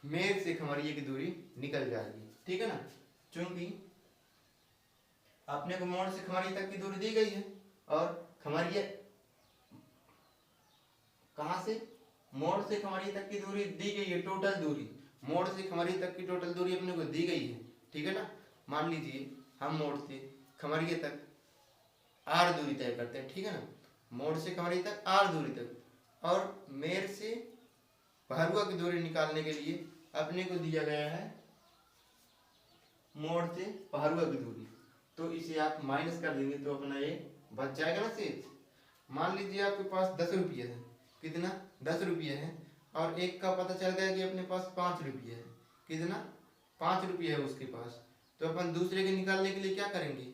A: मेर से खमरिया की दूरी निकल जाएगी। ठीक है ना, क्योंकि अपने को मोड़ से खमरिया तक की दूरी दी गई है, और खमरिया कहां से, मोड़ से खमरिया तक की दूरी दी गई है, टोटल दूरी मोड़ से खमरिया तक की टोटल दूरी अपने को दी गई है। ठीक है ना, मान लीजिए हम मोड़ से खमरिया तक आर दूरी तय करते हैं। ठीक है ना, मोड़ से खमरिया तक आर दूरी तक, और मेर से भरुआ की दूरी निकालने के लिए अपने को दिया गया है मोड़ से भरुआ की दूरी। तो इसे आप माइनस कर देंगे तो अपना ये बच जाएगा ना शेष। मान लीजिए आपके पास 10 रुपये है, कितना, 10 रुपये है, और एक का पता चल गया कि अपने पास 5 रुपये है, कितना, 5 रुपये है उसके पास। तो अपन दूसरे के निकालने के लिए क्या करेंगे,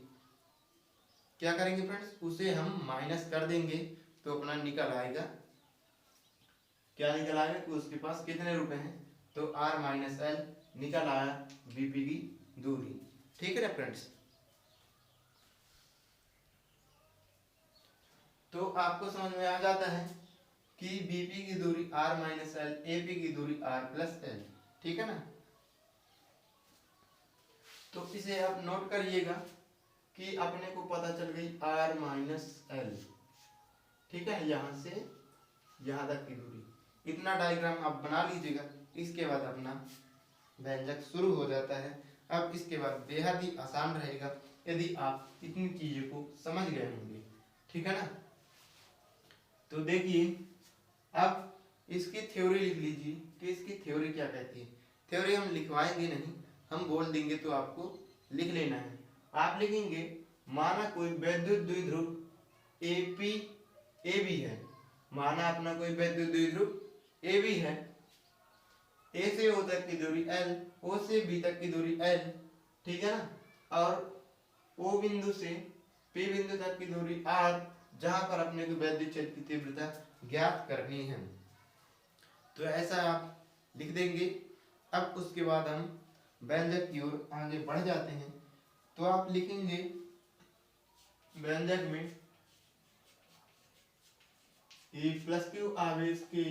A: क्या करेंगे फ्रेंड्स, उसे हम माइनस कर देंगे तो अपना निकल आएगा, क्या निकल आएगा कि उसके पास कितने रुपए हैं। तो आर माइनस एल निकल आया बीपी की दूरी। ठीक है ना फ्रेंड्स, तो आपको समझ में आ जाता है कि बीपी की दूरी आर माइनस एल, एपी की दूरी आर प्लस एल। ठीक है ना, तो इसे आप नोट करिएगा कि अपने को पता चल गई आर माइनस एल। ठीक है, यहां से यहां तक की दूरी, इतना डायग्राम आप बना लीजिएगा। इसके बाद अपना व्यंजक शुरू हो जाता है। अब इसके बाद बेहद ही आसान रहेगा यदि आप इतनी चीजों को समझ गए होंगे। ठीक है ना, तो देखिए अब इसकी थ्योरी लिख लीजिए कि इसकी थ्योरी क्या कहती है। थ्योरी हम लिखवाएंगे नहीं, हम बोल देंगे तो आपको लिख लेना है। आप लिखेंगे, माना कोई वैद्युत द्विध्रुव एपी ए बी है, माना अपना कोई वैद्युत द्विध्रुव ए बी है, ए से ओ तक की दूरी एल, ओ से बी तक की दूरी एल। ठीक है ना, और ओ बिंदु से पी बिंदु तक की दूरी आर, जहां पर अपने को वैद्युत क्षेत्र की तीव्रता ज्ञात करनी है। तो ऐसा आप लिख देंगे। अब उसके बाद हम व्यंजक की ओर आगे बढ़ जाते हैं। तो आप लिखेंगे व्यंजक में E प्लस क्यू आवेश के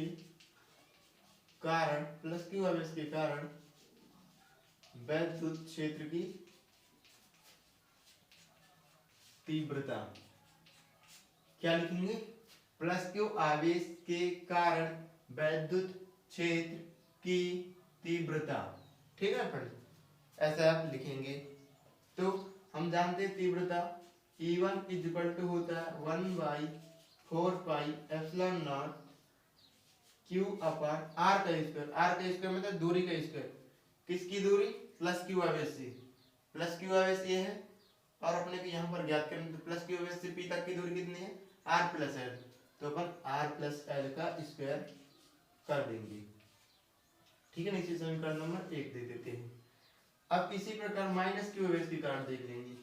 A: कारण, प्लस क्यू आवेश के कारण वैद्युत क्षेत्र की तीव्रता, क्या लिखेंगे, प्लस क्यू आवेश के कारण वैद्युत क्षेत्र की तीव्रता। ठीक है फ्रेंड्स, ऐसा आप लिखेंगे। तो हम जानते हैं तीव्रता E1 इक्वल टू होता है 1/4 पाई Q अपान R का स्क्वायर। R का स्क्वायर मतलब दूरी का स्क्वायर, किसकी दूरी, प्लस क्यू आवेश से। प्लस क्यू आवेश ये है, और अपने को यहाँ पर ज्ञात करना, तो प्लस क्यू आवेश से P तक की दूरी कितनी है, R प्लस एल। तो अपन R प्लस एल का स्क्वायर कर देंगे। ठीक है ना, इसी समीकरण नंबर 1 दे देते हैं। अब इसी प्रकार माइनस क्यू आवेश के कारण देख लेंगे।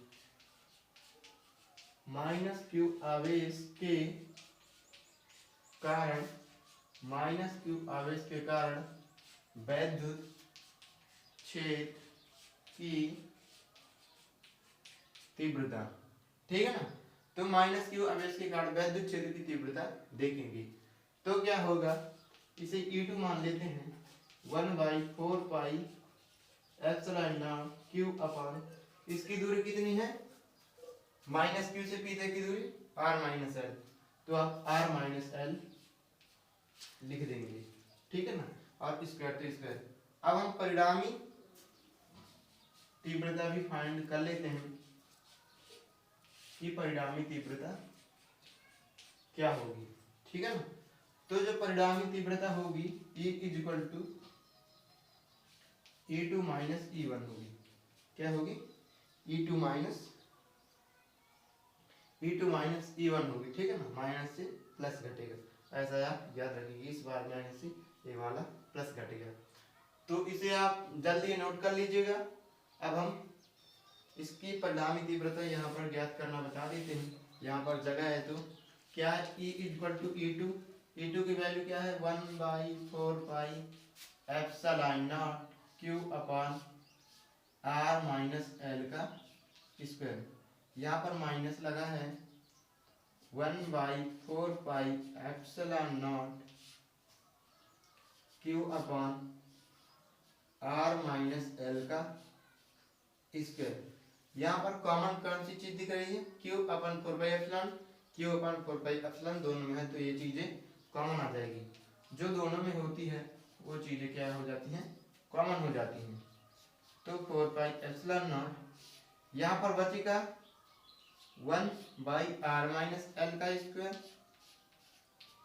A: माइनस क्यू आवेश के कारण, माइनस क्यू आवेश के कारण वैद्युत क्षेत्र की तीव्रता। ठीक है ना, तो माइनस क्यू आवेश के कारण वैद्युत क्षेत्र की तीव्रता देखेंगे। तो क्या होगा, इसे E2 मान लेते हैं 1/4 एप्सिलॉन नॉट क्यू अपॉन, इसकी दूरी कितनी है, माइनस क्यू से पी तक की दूरी r माइनस एल, तो आप r माइनस एल लिख देंगे, ठीक है ना, और स्क्वायर तो स्क्वायर। अब हम परिणामी तीव्रता भी फाइंड कर लेते हैं कि परिणामी तीव्रता क्या होगी, ठीक है ना। तो जो परिणामी तीव्रता होगी E is equal to E2 minus E1 होगी, क्या होगी, E2 माइनस E1 होगी, ठीक है ना, माइनस से प्लस घटेगा, ऐसा आप याद रखिए, इस बार माइनस से ये वाला प्लस घटेगा, तो इसे आप जल्दी नोट कर लीजिएगा। अब हम इसकी परिणामी तीव्रता यहाँ पर ज्ञात करना बता देते हैं, यहाँ पर जगह है, तो क्या है, E इक्वल टू E2 की वैल्यू क्या है 1/4 epsilon naught Q upon r minus l का स्क्वायर, यहाँ पर माइनस लगा है 1/4 epsilon naught Q upon r minus l का स्क्वायर। यहाँ पर कॉमन कौन सी चीज दिख रही है, क्यू अपन 4 एप्सिलॉन, क्यू अपन 4 एप्सिलॉन दोनों में है, तो ये चीजें कॉमन आ जाएगी, जो दोनों में होती है वो चीजें क्या हो जाती हैं, कॉमन हो जाती हैं। तो 4 एप्सिलॉन नॉट यहाँ पर बचेगा 1/r माइनस एल का स्क्वायर,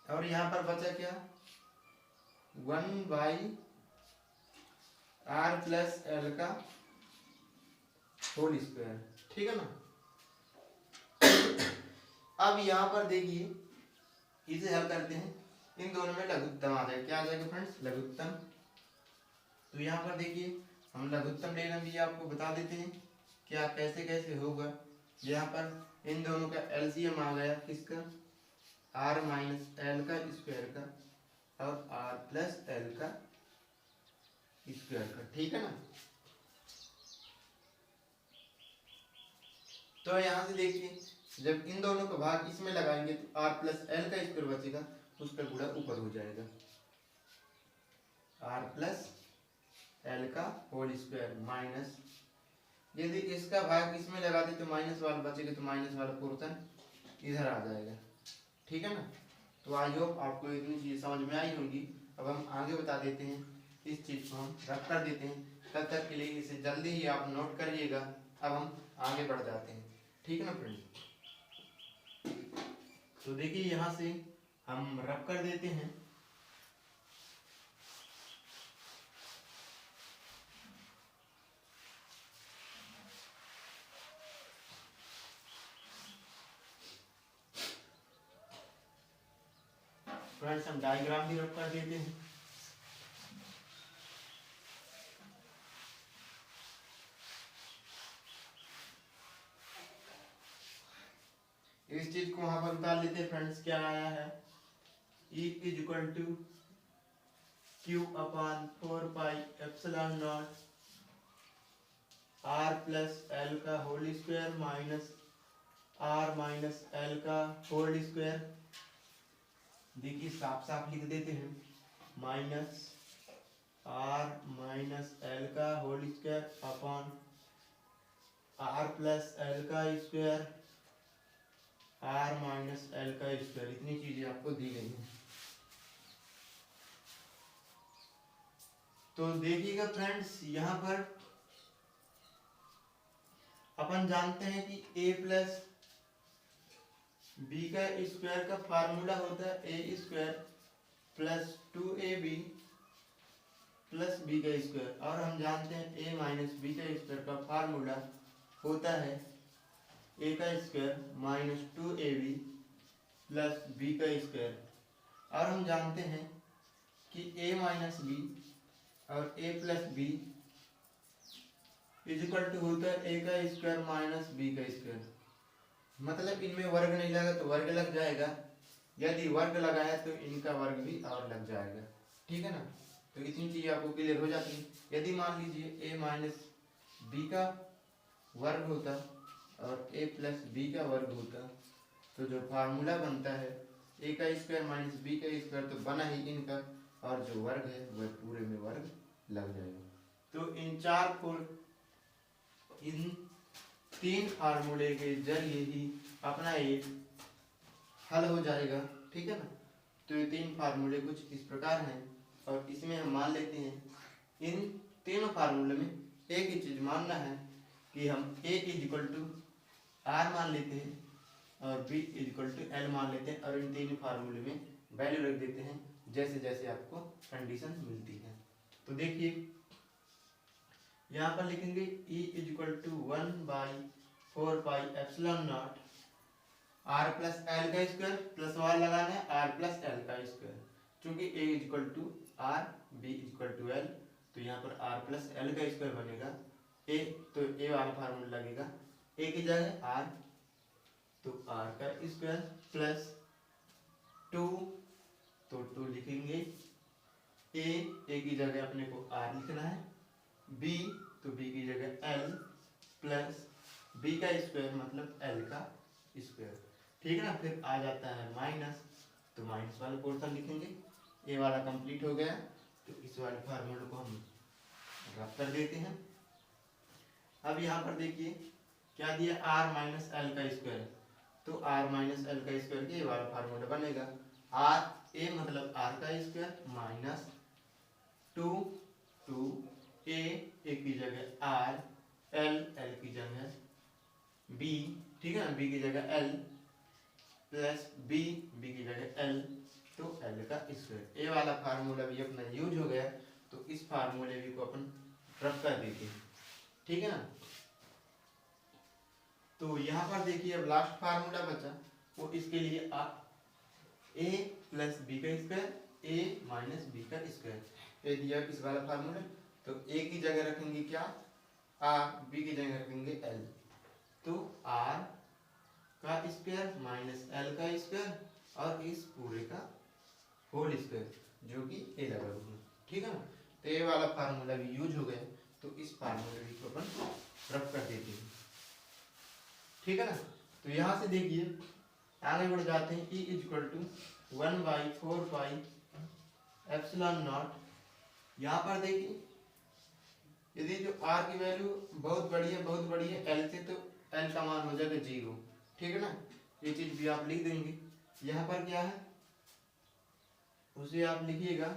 A: और यहाँ पर बचा क्या 1/r प्लस एल का होल स्क्वायर, ठीक है ना। अब यहाँ पर देखिए, इसे हल करते हैं, इन दोनों में लघुत्तम आ जाएगा, क्या आ जाएगा फ्रेंड्स, लघुत्तम। तो यहाँ पर देखिए, हम लघुत्तम लेना भी आपको बता देते हैं क्या कैसे कैसे होगा। यहाँ पर इन दोनों का एलसीएम आ गया किसका, r माइनस एल का स्क्वायर का और r प्लस एल का स्क्वायर का, ठीक है ना। तो यहाँ से देखिए, जब इन दोनों का भाग इसमें लगाएंगे तो r प्लस एल का स्क्वायर बचेगा, उसका गुणा ऊपर हो जाएगा, r प्लस एल का होल स्क्वायर माइनस, यदि इसका भाग इसमें लगा दे तो माइनस वाला बचेगा, तो माइनस वाला पोर्शन इधर आ जाएगा, ठीक है ना। तो आई होप आपको इतनी चीज समझ में आई होगी। अब हम आगे बता देते हैं, इस चीज को हम रख कर देते हैं, तब तक के लिए इसे जल्दी ही आप नोट करिएगा। अब हम आगे बढ़ जाते हैं, ठीक है ना फ्रेंड्स। तो देखिए, यहाँ से हम रब कर देते हैं, फ्रेंड्स हम डायग्राम भी रब कर देते हैं। इस चीज को वहां पर उतार लेते हैं फ्रेंड्स, क्या आया है, E is equal to Q upon 4 epsilon not r plus l का whole square minus r minus l का होल स्क्वायर। देखिए साफ साफ लिख देते हैं, माइनस r माइनस एल का whole square upon r plus l का स्क्वायर r माइनस एल का स्क्वायर। इतनी चीजें आपको दी गई हैं। तो देखिएगा फ्रेंड्स, यहाँ पर अपन जानते हैं कि a प्लस बी का स्क्वायर का फार्मूला होता है a square plus 2ab plus b का स्क्वायर, और हम जानते हैं a माइनस बी का स्क्वायर का फार्मूला होता है a का square minus 2ab plus b का स्क्वायर, और हम जानते हैं कि a माइनस बी और a plus b is equal to होता है a का स्क्वायर माइनस बी का स्क्वायर। मतलब इनमें वर्ग नहीं लगा तो वर्ग लग जाएगा, यदि वर्ग लगा है तो इनका वर्ग भी और लग जाएगा, ठीक है ना। तो इतनी चीजें आपको क्लियर हो जाती है। यदि मान लीजिए a माइनस बी का वर्ग होता और a प्लस बी का वर्ग होता, तो जो फार्मूला बनता है a का स्क्वायर माइनस बी का स्क्वायर, तो बना ही इनका और जो वर्ग है वह पूरे में वर्ग लग जाएगा। तो इन 3 फार्मूले के जरिए ही अपना एक हल हो जाएगा, ठीक है ना। तो ये 3 फार्मूले कुछ इस प्रकार हैं और इसमें हम मान लेते हैं इन तीनों फार्मूले में एक ही चीज मानना है कि हम a इक्वल टू आर मान लेते हैं और b इक्वल टू एल मान लेते हैं और इन तीनों फार्मूले में वैल्यू रख देते हैं जैसे जैसे आपको कंडीशन मिलती है। तो देखिए यहाँ पर लिखेंगे e equal to 1/4πε0 r plus l का स्क्वायर प्लस वार लगाना है आर प्लस एल का स्क्वायर, चूंकि a equal to r b equal to l, तो यहाँ पर आर प्लस एल का स्क्वायर बनेगा a, तो a वाला फार्मूला लगेगा a की जगह आर, तो आर का स्क्वायर प्लस 2, तो 2 लिखेंगे a की जगह अपने को r लिखना है, b तो b की जगह l प्लस b का स्क्वायर मतलब l का स्क्वायर, ठीक है ना। फिर आ जाता है माइनस, तो माइनस वाला पोर्शन लिखेंगे, ए वाला कंप्लीट हो गया, तो इस वाले फार्मूले को हम रख कर देते हैं। अब यहाँ पर देखिए क्या दिया r माइनस एल का स्क्वायर, तो r माइनस एल का स्क्वायर के वाला फार्मूला बनेगा r a मतलब r का स्क्वायर माइनस 2 a की जगह r l की जगह b, ठीक है ना, b की जगह l प्लस b की जगह l, तो l का स्क्वायर। ए वाला फार्मूला भी अपना यूज हो गया, तो इस फार्मूले भी को अपन रख कर देते हैं, ठीक है ना। तो यहाँ पर देखिए अब लास्ट फार्मूला बचा, वो इसके लिए a प्लस बी का स्क्वायर a माइनस बी का स्क्वायर, ये दिया इस वाला फार्मूला, तो a की जगह रखेंगे क्या r, b की जगह रखेंगे l, तो r का स्क्वायर माइनस एल का स्क्वायर और इस पूरे का होल स्क्वायर जो कि ए लगा हुआ, ठीक है ना। तो ये वाला फार्मूला भी यूज हो गया, तो इस फार्मूले को अपन रख कर देते हैं, ठीक है ना। तो यहाँ से देखिए आगे बढ़ जाते हैं, e इक्वल टू 1/4πε0। यहाँ पर देखिए यदि जो r की वैल्यू बहुत बड़ी है l से, तो l का मान हो जाएगा 0, ठीक है ना। ये चीज भी आप लिख देंगे। यहाँ पर क्या है उसे आप लिखिएगा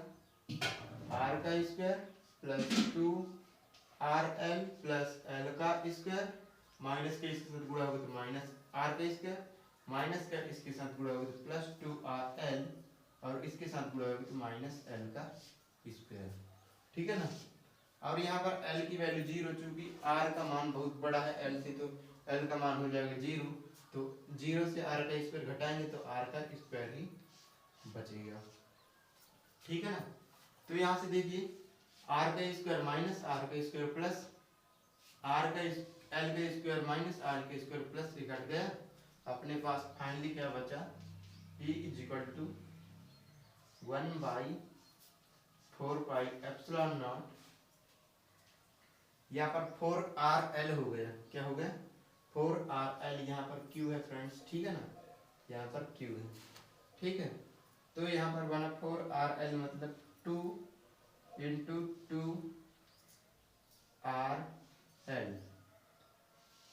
A: r का square plus 2rl plus l का स्क्वायर माइनस के इसके साथ गुणा होगा तो माइनस r का स्क्वायर, माइनस का इसके साथ गुणा होगा तो प्लस 2rl और इसके साथ गुणा होगा तो माइनस l का स्क्वायर, ठीक है ना। और यहाँ पर l की वैल्यू 0, चूंकि r का मान बहुत बड़ा है l से, तो l का मान हो जाएगा 0, तो 0 से r का स्क्वायर घटाएंगे तो r का स्क्वायर ही बचेगा, ठीक है ना। तो यहाँ से देखिए r का स्क्वायर माइनस r का स्क्वायर प्लस r का l का स्क्वायर माइनस r का स्क्वायर प्लस से घट गया, अपने पास फाइनली क्या बचा e इक्वल टू 1/4πε0, यहाँ पर 4rl हो गया, क्या हो गया 4rl, यहाँ पर q है फ्रेंड्स, ठीक है ना, यहाँ पर q है, ठीक है। तो यहाँ पर बना 4rl मतलब 2 इंटू 2rl,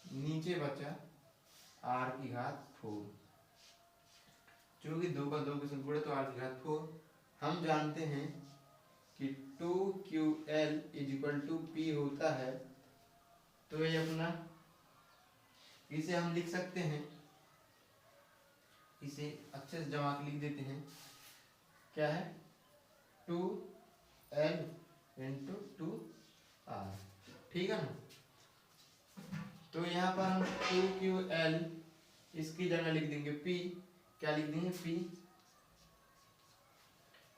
A: नीचे बचा r की घात 4, चूंकि 2 का 2 के साथ गुणा तो r की घात 4। हम जानते हैं कि 2ql इक्वल टू p होता है, तो ये अपना इसे हम लिख सकते हैं, इसे अच्छे से जमा के लिख देते हैं, क्या है 2l इंटू 2r, ठीक है ना। तो यहाँ पर हम 2ql इसकी जगह लिख देंगे p, क्या लिख देंगे p,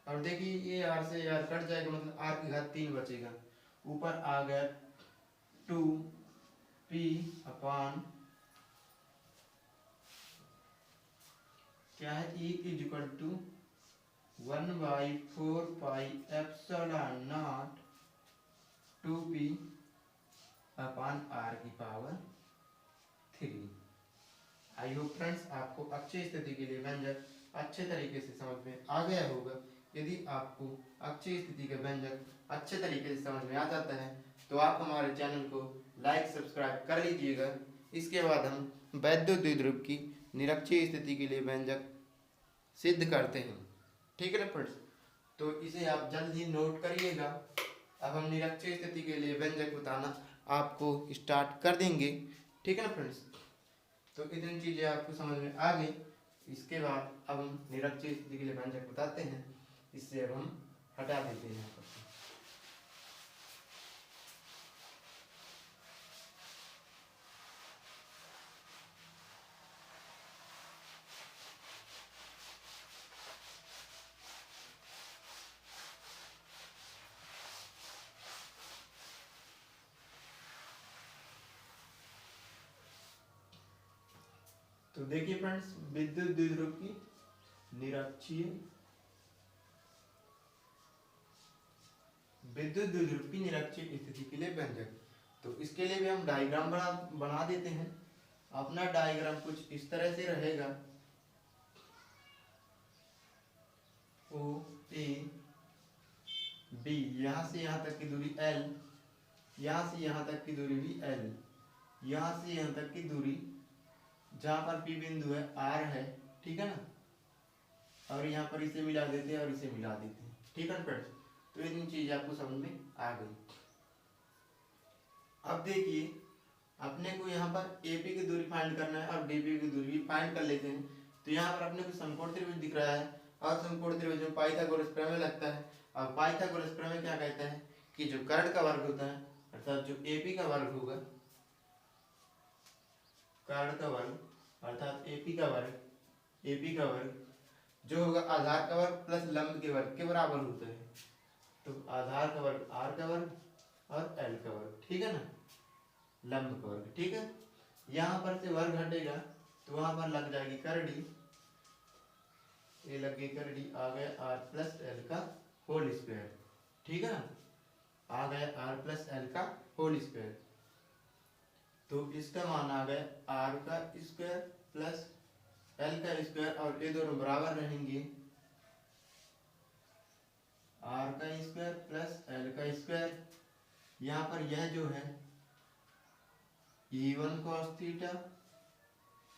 A: और देखिए ये r से r कट जाएगा, मतलब r की घात 3 बचेगा, ऊपर आ गया 2p अपान क्या है e equal to 1/4πε0 2p upon r की पावर 3। आई होप फ्रेंड्स आपको अच्छे स्थिति के लिए व्यंजक अच्छे तरीके से समझ में आ गया होगा यदि आपको अक्षय स्थिति के व्यंजक अच्छे तरीके से समझ में आ जाता है तो आप हमारे चैनल को लाइक सब्सक्राइब कर लीजिएगा। इसके बाद हम वैद्युत द्विध्रुव की निरक्षीय स्थिति के लिए व्यंजक सिद्ध करते हैं। ठीक है ना फ्रेंड्स, तो इसे आप जल्द ही नोट करिएगा। अब हम निरक्षीय स्थिति के लिए व्यंजक बताना आपको स्टार्ट कर देंगे। ठीक है ना फ्रेंड्स, तो इतनी चीज़ें आपको समझ में आ गई। इसके बाद अब हम निरक्षीय स्थिति के लिए व्यंजक बताते हैं। इससे अब हम हटा देते हैं यहाँ पर। तो देखिए फ्रेंड्स, विद्युत द्विध्रुव की निरक्षीय विद्युत द्विध्रुव की निरक्षीय स्थिति के लिए व्यंजक। तो इसके लिए भी हम डायग्राम बना देते हैं। अपना डायग्राम कुछ इस तरह से रहेगा। ओ ए बी, यहाँ से यहाँ तक की दूरी L, यहाँ से यहाँ तक की दूरी भी L, यहाँ से यहाँ तक की दूरी जहाँ पर P बिंदु है R है। ठीक है ना, और यहाँ पर इसे मिला देते हैं और इसे मिला देते हैं। ठीक है फ्रेंड्स, तो इतनी चीज आपको समझ में आ गई। अब देखिए, अपने को यहाँ पर AP की दूरी फाइंड करना है और DP की दूरी भी फाइंड कर लेते हैं। तो यहाँ पर अपने को समकोण त्रिभुज दिख रहा है और समकोण त्रिभुज में पाइथागोरस प्रमेय लगता है। और पाइथागोरस प्रमेय क्या कहता है कि जो कर्ण का वर्ग होता है अर्थात जो AP का वर्ग होगा, कर्ण का वर्ग अर्थात AP का वर्ग जो होगा आधार का वर्ग प्लस लंब के वर्ग के बराबर होता है। तो आधार का वर्ग R का वर्ग और L का वर्ग, ठीक है ना, लंब का वर्ग। ठीक है, यहाँ पर से वर्ग हटेगा तो वहां पर लग जाएगी करड़ी, ये लग गई करड़ी, आ गया R प्लस L का होल स्क्वायर। ठीक है ना, आ गया R प्लस L का होल स्क्वायर। तो इसका मान आ गया R का स्क्वायर प्लस L का स्क्वायर और ये दोनों बराबर रहेंगे। R का स्क्वायर प्लस L का स्क्वायर, यहाँ पर यह जो है E1 cos थीटा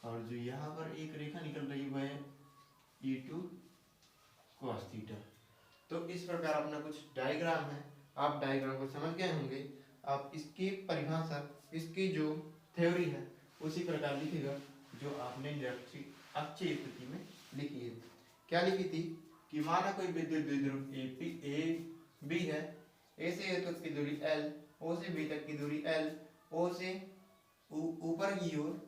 A: और जो यहाँ पर एक रेखा निकल रही है E2 cos थीटा। तो इस प्रकार अपना कुछ डायग्राम है, आप डायग्राम को समझ गए होंगे। आप इसकी परिभाषा, इसकी जो थ्योरी है उसी प्रकार लिखेगा जो आपने अक्षीय स्थिति में लिखी है। क्या लिखी थी कि माना कोई विद्युत द्विध्रुव ए बी है, ए से ए तक की दूरी L, O से B तक की दूरी L, O से ऊपर की ओर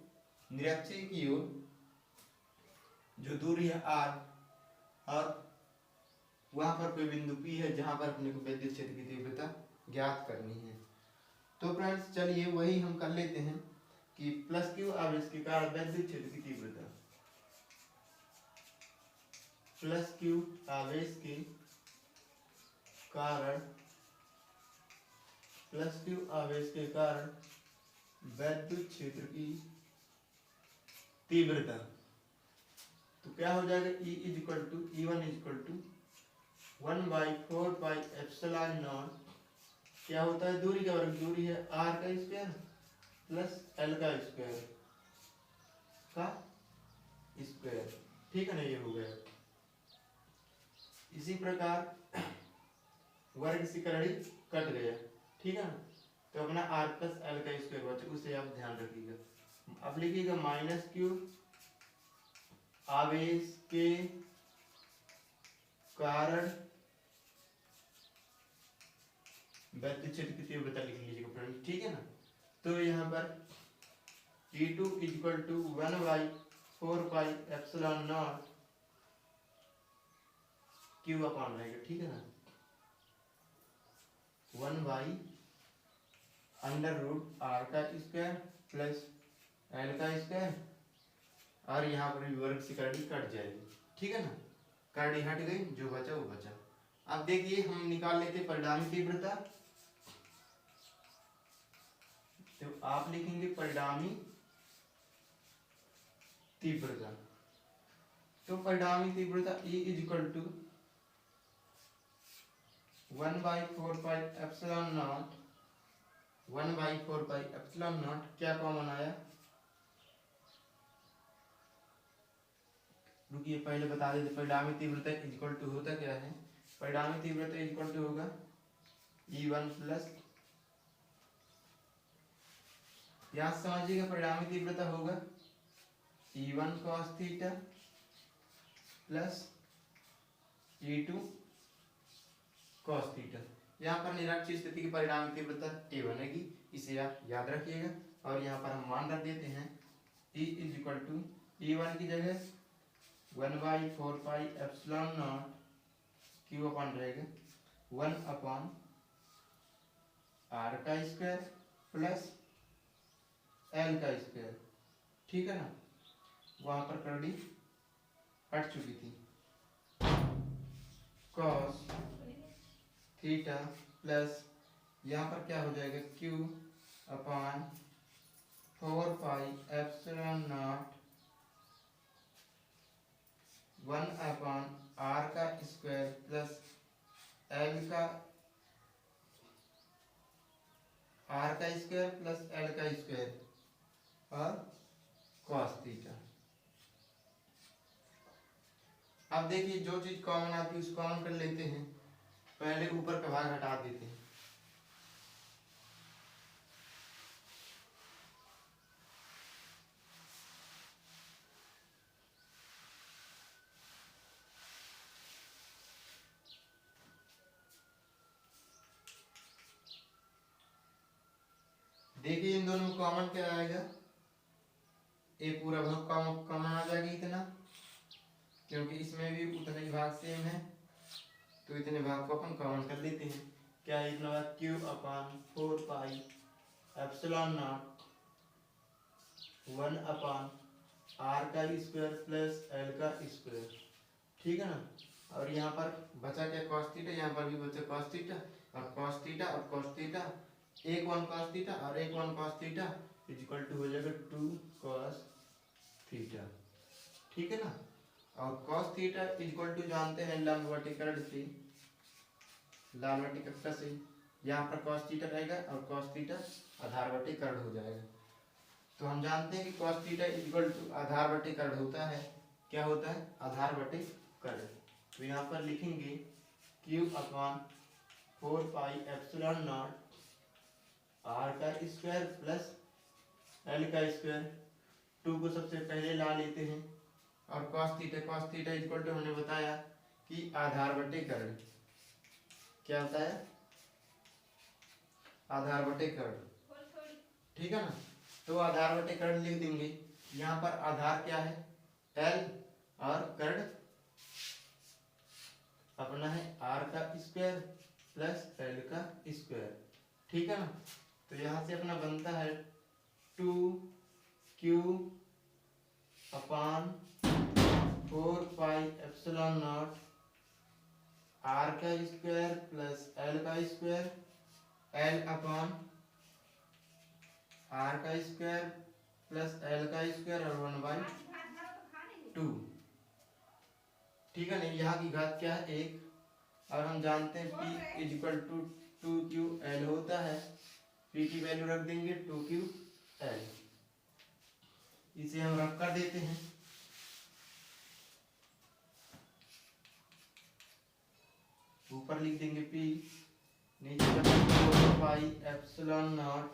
A: निरक्षीय की ओर जो दूरी है R, और वहां पर कोई बिंदु P है जहां पर अपने को विद्युत क्षेत्र की तीव्रता ज्ञात करनी है। तो फ्रेंड्स चलिए वही हम कर लेते हैं कि प्लस Q आवेश के कारण विद्युत क्षेत्र की तीव्रता, प्लस Q आवेश के कारण, प्लस Q आवेश के कारण विद्युत क्षेत्र की तीव्रता। तो क्या हो जाएगा, E E1 1/4πε0, क्या होता है, दूरी का वर्ग, दूरी है R का स्क्वायर प्लस L का स्क्वायर का स्क्वायर। ठीक है ना, ये हो गया। इसी प्रकार वर्ग से करड़ी कट गया। ठीक है ना, तो अपना R प्लस L का स्क्वायर बचा, उसे आप ध्यान रखिएगा। अब लिखिएगा माइनस Q आवेश के कारण विद्युत क्षेत्र की तीव्रता लिख लीजिएगा फ्रेंड्स। ठीक है ना, तो यहाँ पर E2 1/4πε0 Q अपान रहेगा। ठीक है ना, 1/√R का स्क्वायर प्लस L का स्क्वायर, और यहाँ पर भी वर्ग से करड़ी कट जाएगी। ठीक है ना, करड़ी हट गई, जो बचा वो बचा। अब देखिए हम निकाल लेते परिणामी तीव्रता। तो आप लिखेंगे परिणामी तीव्रता। तो परिणामी तीव्रता E 1/4 pi epsilon not 1/4 pi epsilon not क्या कॉमन आया? रुकिए पहले बता देते, परिणामी तीव्रता इक्वल टू होता क्या है? परिणामी तीव्रता इक्वल टू होगा E1 प्लस, यहाँ समझिएगा परिणामी तीव्रता होगा E1 cos theta plus E2 cos theta. यहाँ पर निरक्षीय स्थिति की परिणामी तीव्रता A बनेगी, इसे आप याद रखिएगा। और यहाँ पर हम मान रख देते हैं E is equal to E1 की जगह 1/4 पाई एप्सिलॉन नॉट क्यू अपन रहेगा 1/r का स्क्वायर प्लस l का स्क्वायर। ठीक है ना, वहां पर करड़ी हट चुकी थी। cos थीटा प्लस यहाँ पर क्या हो जाएगा Q/4 pi epsilon not 1/r का स्क्वायर प्लस l का r का स्क्वायर प्लस l का स्क्वायर और cos थीटा। अब देखिए जो चीज कॉमन आती है उसको कॉमन कर लेते हैं, पहले ऊपर का भाग हटा देते हैं। देखिए इन दोनों में कॉमन क्या आएगा, ये पूरा भाग कॉमन आ जाएगा इतना, क्योंकि इसमें भी उतना ही भाग सेम है, तो इतने भाग को अपन कॉमन कर लेते हैं। क्या है इतना भाग Q/4 pi epsilon not 1/r का स्क्वायर प्लस l का स्क्वायर। ठीक है ना, और यहाँ पर बचा क्या cos थीटा, यहाँ पर भी बचा cos थीटा और cos थीटा और cos थीटा, एक 1 cos थीटा और एक 1 cos theta is equal to हो जाएगा 2 cos थीटा। ठीक है ना, और cos theta is equal to जानते हैं लंबवती कर्ण से, लंबवती कर्ण से यहाँ पर cos थीटा रहेगा और cos थीटा आधारवर्ती कर्ण हो जाएगा। तो हम जानते हैं कि cos theta is equal to आधारवर्ती कर्ण होता है। क्या होता है? आधारवर्ती कर्ण। तो यहाँ पर लिखेंगे Q/4 pi epsilon not r का स्क्वायर प्लस l का स्क्वायर, 2 को सबसे पहले ला लेते हैं, और cos थीटा इक्वल टू हमने बताया कि आधारवर्ती कर्ण। क्या होता है? आधारवर्ती कर्ण। ठीक है ना, तो आधारवर्ती कर्ण लिख देंगे। यहाँ पर आधार क्या है? l, और कर्ण अपना है r का स्क्वायर प्लस l का स्क्वायर। ठीक है ना, तो यहाँ से अपना बनता है 2Q/4 pi epsilon not r का स्क्वायर प्लस l का स्क्वायर, l/r का स्क्वायर प्लस l का स्क्वायर और 1/2। ठीक है ना, यहाँ की घात क्या है? 1। और हम जानते हैं P is equal to 2QL होता है, P की वैल्यू रख देंगे 2QL। इसे हम रख कर देते हैं। ऊपर लिख देंगे P, नीचे 4 पाई एप्सिलॉन नॉट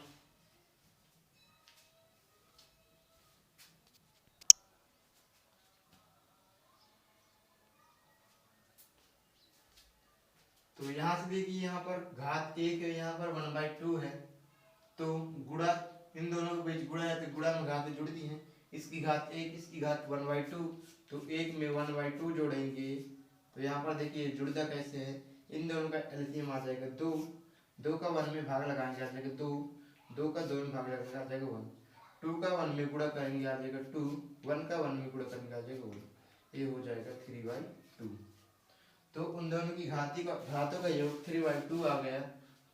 A: तो यहाँ से देखिए, यहाँ पर घात 1 है, यहाँ पर 1/2 है, तो गुणा इन दोनों के बीच गुणा है तो गुणा में घातें जुड़ती हैं। इसकी घात 1, इसकी घात 1/2, तो 1 में 1/2 जोड़ेंगे तो यहाँ पर देखिए जुड़ता कैसे है, इन दोनों का एलसीएम आ जाएगा 2, 2 का 1 में भाग लगाएंगे आ जाएगा 2, 2 का 2 में भाग लगाएंगे आ जाएगा 1, 2 का 1 में गुणा करेंगे आ जाएगा 2, 1 का 1 में गुणा करेंगे आ जाएगा 1, ये हो जाएगा 3/2। तो उन दोनों की घातों का योग 3/2 आ गया,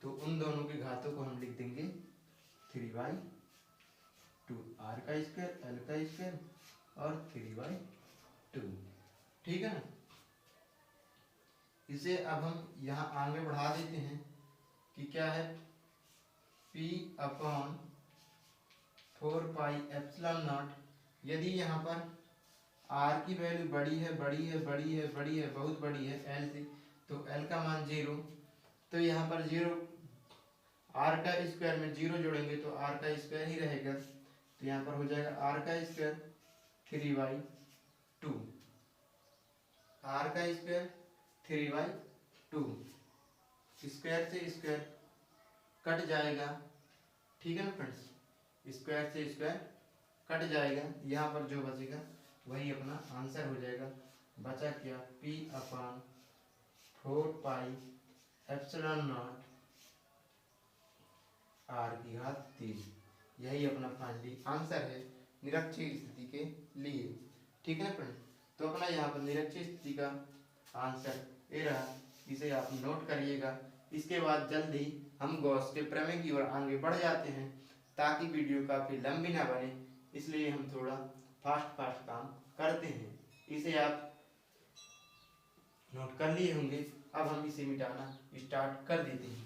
A: तो उन दोनों की घातों को हम लिख देंगे 3/2, r का स्क्वायर l का स्क्वायर और 3/2। ठीक है ना, इसे अब हम यहाँ आगे बढ़ा देते हैं कि क्या है, P अपॉन 4πε0। यदि यहाँ पर r की वैल्यू बड़ी है बड़ी है बड़ी है बड़ी है बहुत बड़ी है l से, तो l का मान 0, तो यहाँ पर 0 r का स्क्वायर में 0 जोड़ेंगे तो r का स्क्वायर ही रहेगा, तो यहाँ पर हो जाएगा r का स्क्वायर 3/2, r का स्क्वायर 3/2, स्क्वायर से स्क्वायर कट जाएगा, ठीक है ना फ्रेंड्स, स्क्वायर से स्क्वायर कट जाएगा, यहाँ पर जो बचेगा वही अपना आंसर हो जाएगा। बचा क्या, P अपॉन 4πε0 r⁻3, यही अपना फाइनली आंसर है निरक्षीय स्थिति के लिए, ठीक है ना फ्रेंड्स। तो अपना यहाँ पर निरक्षीय स्थिति का आंसर ये रहा, इसे आप नोट करिएगा। इसके बाद जल्दी हम गॉस के प्रमेय की ओर आगे बढ़ जाते हैं, ताकि वीडियो काफ़ी लंबी ना बने, इसलिए हम थोड़ा फास्ट काम करते हैं। इसे आप नोट कर लिए होंगे, अब हम इसे मिटाना स्टार्ट कर देते हैं।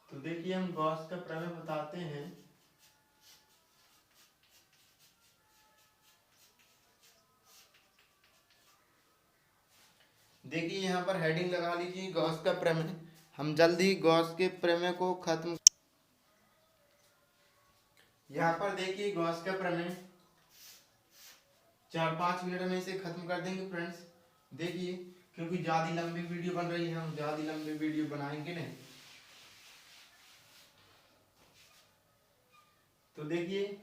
A: तो देखिए हम गॉस का प्रमेय बताते हैं। देखिए यहाँ पर हेडिंग लगा लीजिए गॉस का प्रमेय। हम जल्दी गॉस के प्रमेय को खत्म, यहाँ पर देखिए गॉस का प्रमेय 4-5 मिनट में इसे खत्म कर देंगे फ्रेंड्स। देखिए क्योंकि ज़्यादा लंबी वीडियो बन रही है, हम ज़्यादा लंबी वीडियो बनाएंगे नहीं। तो देखिए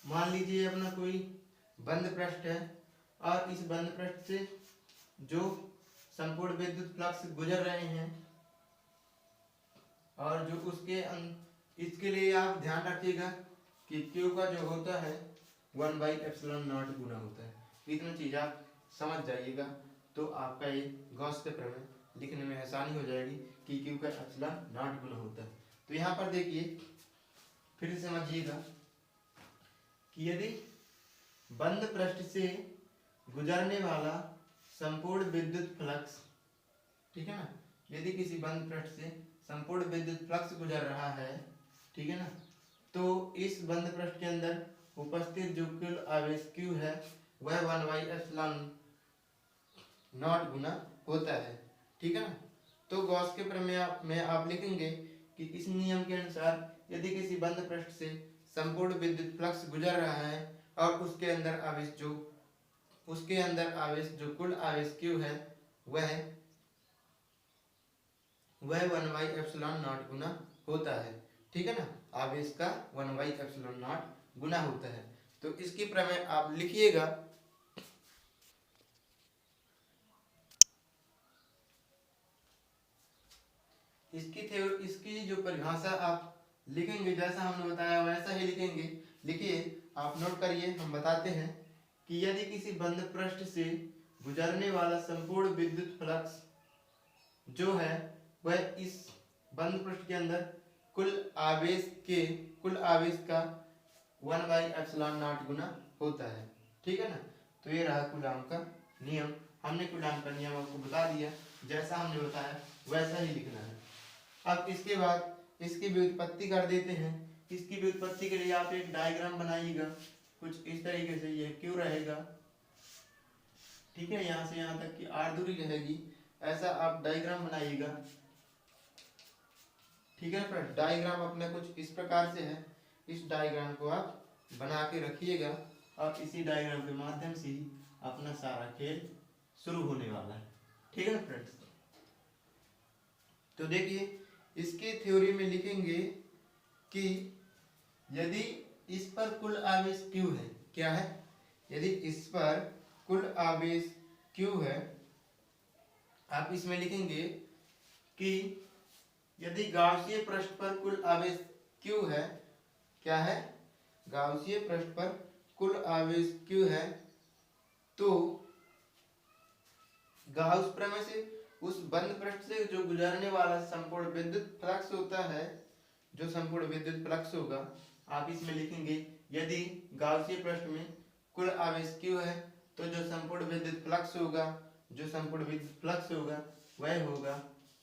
A: मान लीजिए अपना कोई बंद पृष्ठ है और इस बंद पृष्ठ से जो संपूर्ण विद्युत फ्लक्स गुजर रहे हैं और जो उसके इसके लिए आप ध्यान रखिएगा कि Q का जो होता है 1/ε0 गुना होता है। इतना चीज आप समझ जाइएगा तो आपका ये गॉस के प्रमेय लिखने में आसानी हो जाएगी कि Q का ε0 गुना होता है। तो यहाँ पर देखिए फिर से समझिएगा कि यदि बंद पृष्ठ से गुजरने वाला संपूर्ण विद्युत फ्लक्स, ठीक है ना, यदि किसी बंद पृष्ठ से संपूर्ण विद्युत फ्लक्स गुजर रहा है, ठीक है ना, तो इस बंद पृष्ठ के अंदर उपस्थित जो कुल आवेश Q है वह 1/ε0 गुना होता है, ठीक है ना। तो गॉस के प्रमेय में आप लिखेंगे कि इस नियम के अनुसार यदि किसी बंद पृष्ठ से संपूर्ण विद्युत फ्लक्स गुजर रहा है और उसके अंदर आवेश जो कुल आवेश Q है वह 1/ε0 गुना होता है, ठीक है ना, आवेश का 1/ε0 गुना होता है। तो इसकी प्रमेय आप लिखिएगा। इसकी जो परिभाषा आप लिखेंगे जैसा हमने बताया वैसा ही लिखेंगे। लिखिए, आप नोट करिए, हम बताते हैं कि यदि किसी बंद पृष्ठ से गुजरने वाला संपूर्ण विद्युत फ्लक्स जो है वह इस बंद पृष्ठ के अंदर कुल आवेश का 1/ε0 गुना होता है, ठीक है ना। तो ये रहा कूलाम का नियम। हमने कूलाम का नियम आपको बता दिया, जैसा हमने बताया वैसा ही लिखना है। अब इसके बाद इसकी व्युत्पत्ति कर देते हैं। इसकी व्युत्पत्ति के लिए आप एक डायग्राम बनाइएगा कुछ इस तरीके से। ये क्यों रहेगा, ठीक है, यहाँ से यहाँ तक की r दूरी रहेगी, ऐसा आप डायग्राम बनाइएगा, ठीक है फ्रेंड। डायग्राम अपने कुछ इस प्रकार से है, इस डायग्राम को आप बना के रखिएगा और इसी डायग्राम के माध्यम से ही अपना सारा खेल शुरू होने वाला है, ठीक है ना फ्रेंड्स। तो देखिए इसके थ्योरी में लिखेंगे कि यदि इस पर कुल आवेश Q है, क्या है, यदि इस पर कुल आवेश Q है, आप इसमें लिखेंगे कि यदि गाउसीय पृष्ठ पर कुल आवेश Q है, क्या है, गाउसीय पृष्ठ पर कुल आवेश Q है, तो गाउस प्रमेय से उस बंद पृष्ठ से जो गुजरने वाला संपूर्ण विद्युत फ्लक्स होता है, जो संपूर्ण विद्युत फ्लक्स होगा, आप इसमें लिखेंगे यदि गाउसीय पृष्ठ में कुल आवेश Q है तो जो संपूर्ण विद्युत फ्लक्स होगा, जो संपूर्ण विद्युत फ्लक्स होगा वह होगा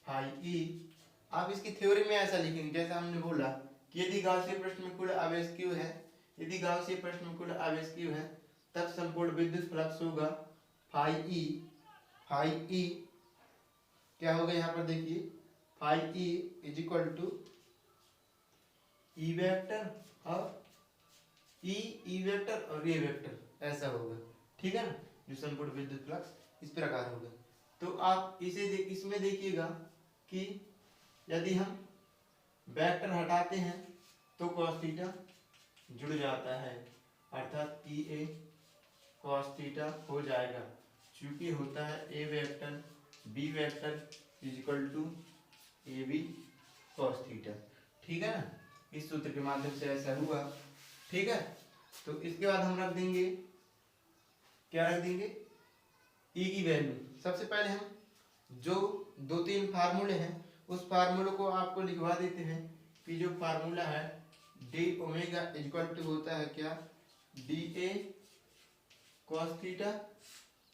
A: फाई ई। आप इसकी थ्योरी में ऐसा लिखेंगे जैसा हमने बोला कि यदि गाउसीय पृष्ठ में कुल आवेश Q है, यदि गाउसीय पृष्ठ में कुल आवेश Q है तब संपूर्ण विद्युत फ्लक्स होगा फाई ई। फाई ई क्या होगा यहाँ पर देखिए, phi E is equal to E vector और ई वेक्टर और ए वेक्टर, ऐसा होगा, ठीक है ना। जो संपूर्ण विद्युत फ्लक्स इस प्रकार होगा। तो आप इसमें देखिएगा कि यदि हम वेक्टर हटाते हैं तो cos थीटा जुड़ जाता है, अर्थात ई ए cos थीटा हो जाएगा, चूंकि होता है a vector b vector is equal to a b cos theta, ठीक है ना। इस सूत्र के माध्यम से ऐसा हुआ, ठीक है। तो इसके बाद हम रख देंगे, क्या रख देंगे, ई की वैल्यू। सबसे पहले हम जो 2-3 फार्मूले हैं उस फार्मूले को आपको लिखवा देते हैं कि जो फार्मूला है डी ओमेगा इक्वल टू होता है क्या, डी ए कॉस थीटा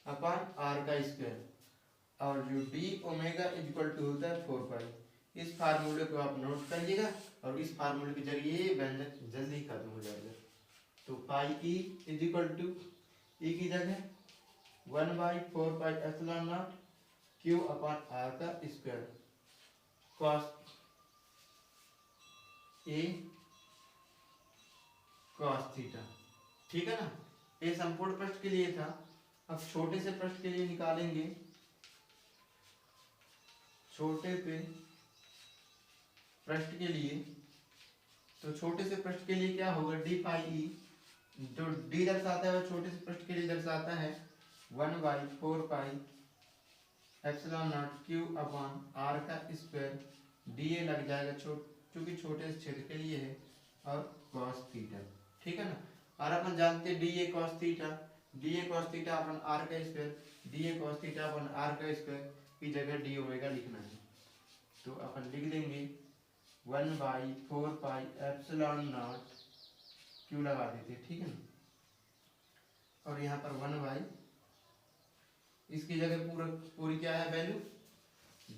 A: अपॉन आर का स्क्वायर, और जो डी ओमेगा इक्वल टू होता है 4 पाई। इस फार्मूले को आप नोट करिएगा और इस फार्मूले के जरिए व्यंजक जल्दी खत्म हो जाएगा। तो pi E is equal to E की जगह 1/4 pi epsilon naught Q upon R का square cos A cos theta, ठीक है ना। ये संपूर्ण पृष्ठ के लिए था। अब छोटे से पृष्ठ के लिए निकालेंगे, छोटे पे पृष्ठ के लिए, तो छोटे से पृष्ठ के लिए क्या होगा, डी पाई ई, जो डी दर्शाता है वह छोटे से पृष्ठ के लिए दर्शाता है 1/4 pi epsilon naught Q upon R का स्क्वायर, डी ए लग जाएगा चूंकि छोटे से क्षेत्र के लिए है, और कॉस थीटा, ठीक है ना। और अपन जानते हैं डी ए कॉस थीटा, डी ए कॉस थीटा अपन आर का square, D A cos theta upon r का स्क्वायर की जगह डी ओमेगा लिखना है, तो अपन लिख देंगे 1/4 पाई एप्सिलॉन नॉट क्यू लगा देते, ठीक है ना। और यहाँ पर 1 इसकी जगह पूरी क्या है वैल्यू,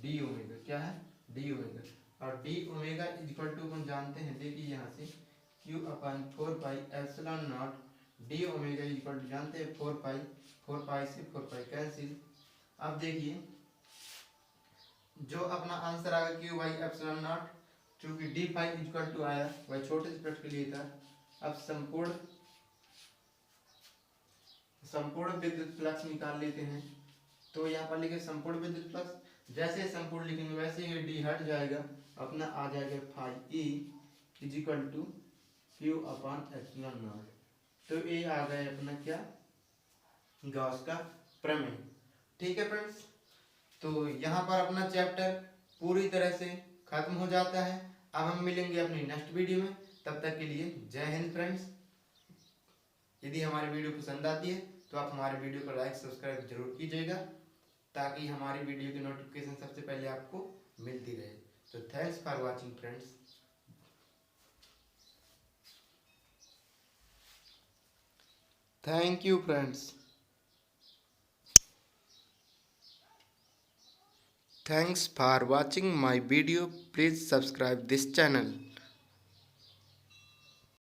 A: डी ओमेगा, क्या है, डी ओमेगा, और डी ओमेगा इक्वल टू अपन जानते हैं, देखिए यहाँ से क्यू अपन 4 pi epsilon naught D omega equal to जानते हैं 4 पाई से 4 पाई कैंसिल। अब देखिए जो अपना आंसर आएगा क्यू बाई एप्सिलॉन नॉट, चूंकि डी फाई इक्वल टू आया वह छोटे से पृष्ठ के लिए था। अब संपूर्ण विद्युत फ्लक्स निकाल लेते हैं, तो यहाँ पर लिखे संपूर्ण विद्युत फ्लक्स, जैसे संपूर्ण लिखेंगे वैसे ही डी हट जाएगा, अपना आ जाएगा phi E is equal to Q upon epsilon naught. तो ये आ गया अपना क्या, गॉस का प्रमेय, ठीक है फ्रेंड्स। तो यहाँ पर अपना चैप्टर पूरी तरह से खत्म हो जाता है। अब हम मिलेंगे अपनी नेक्स्ट वीडियो में, तब तक के लिए जय हिंद फ्रेंड्स। यदि हमारी वीडियो पसंद आती है तो आप हमारे वीडियो को लाइक सब्सक्राइब जरूर कीजिएगा, ताकि हमारी वीडियो की नोटिफिकेशन सबसे पहले आपको मिलती रहे। तो thanks for watching friends. Thank you friends. Thanks for watching my video. Please subscribe this channel.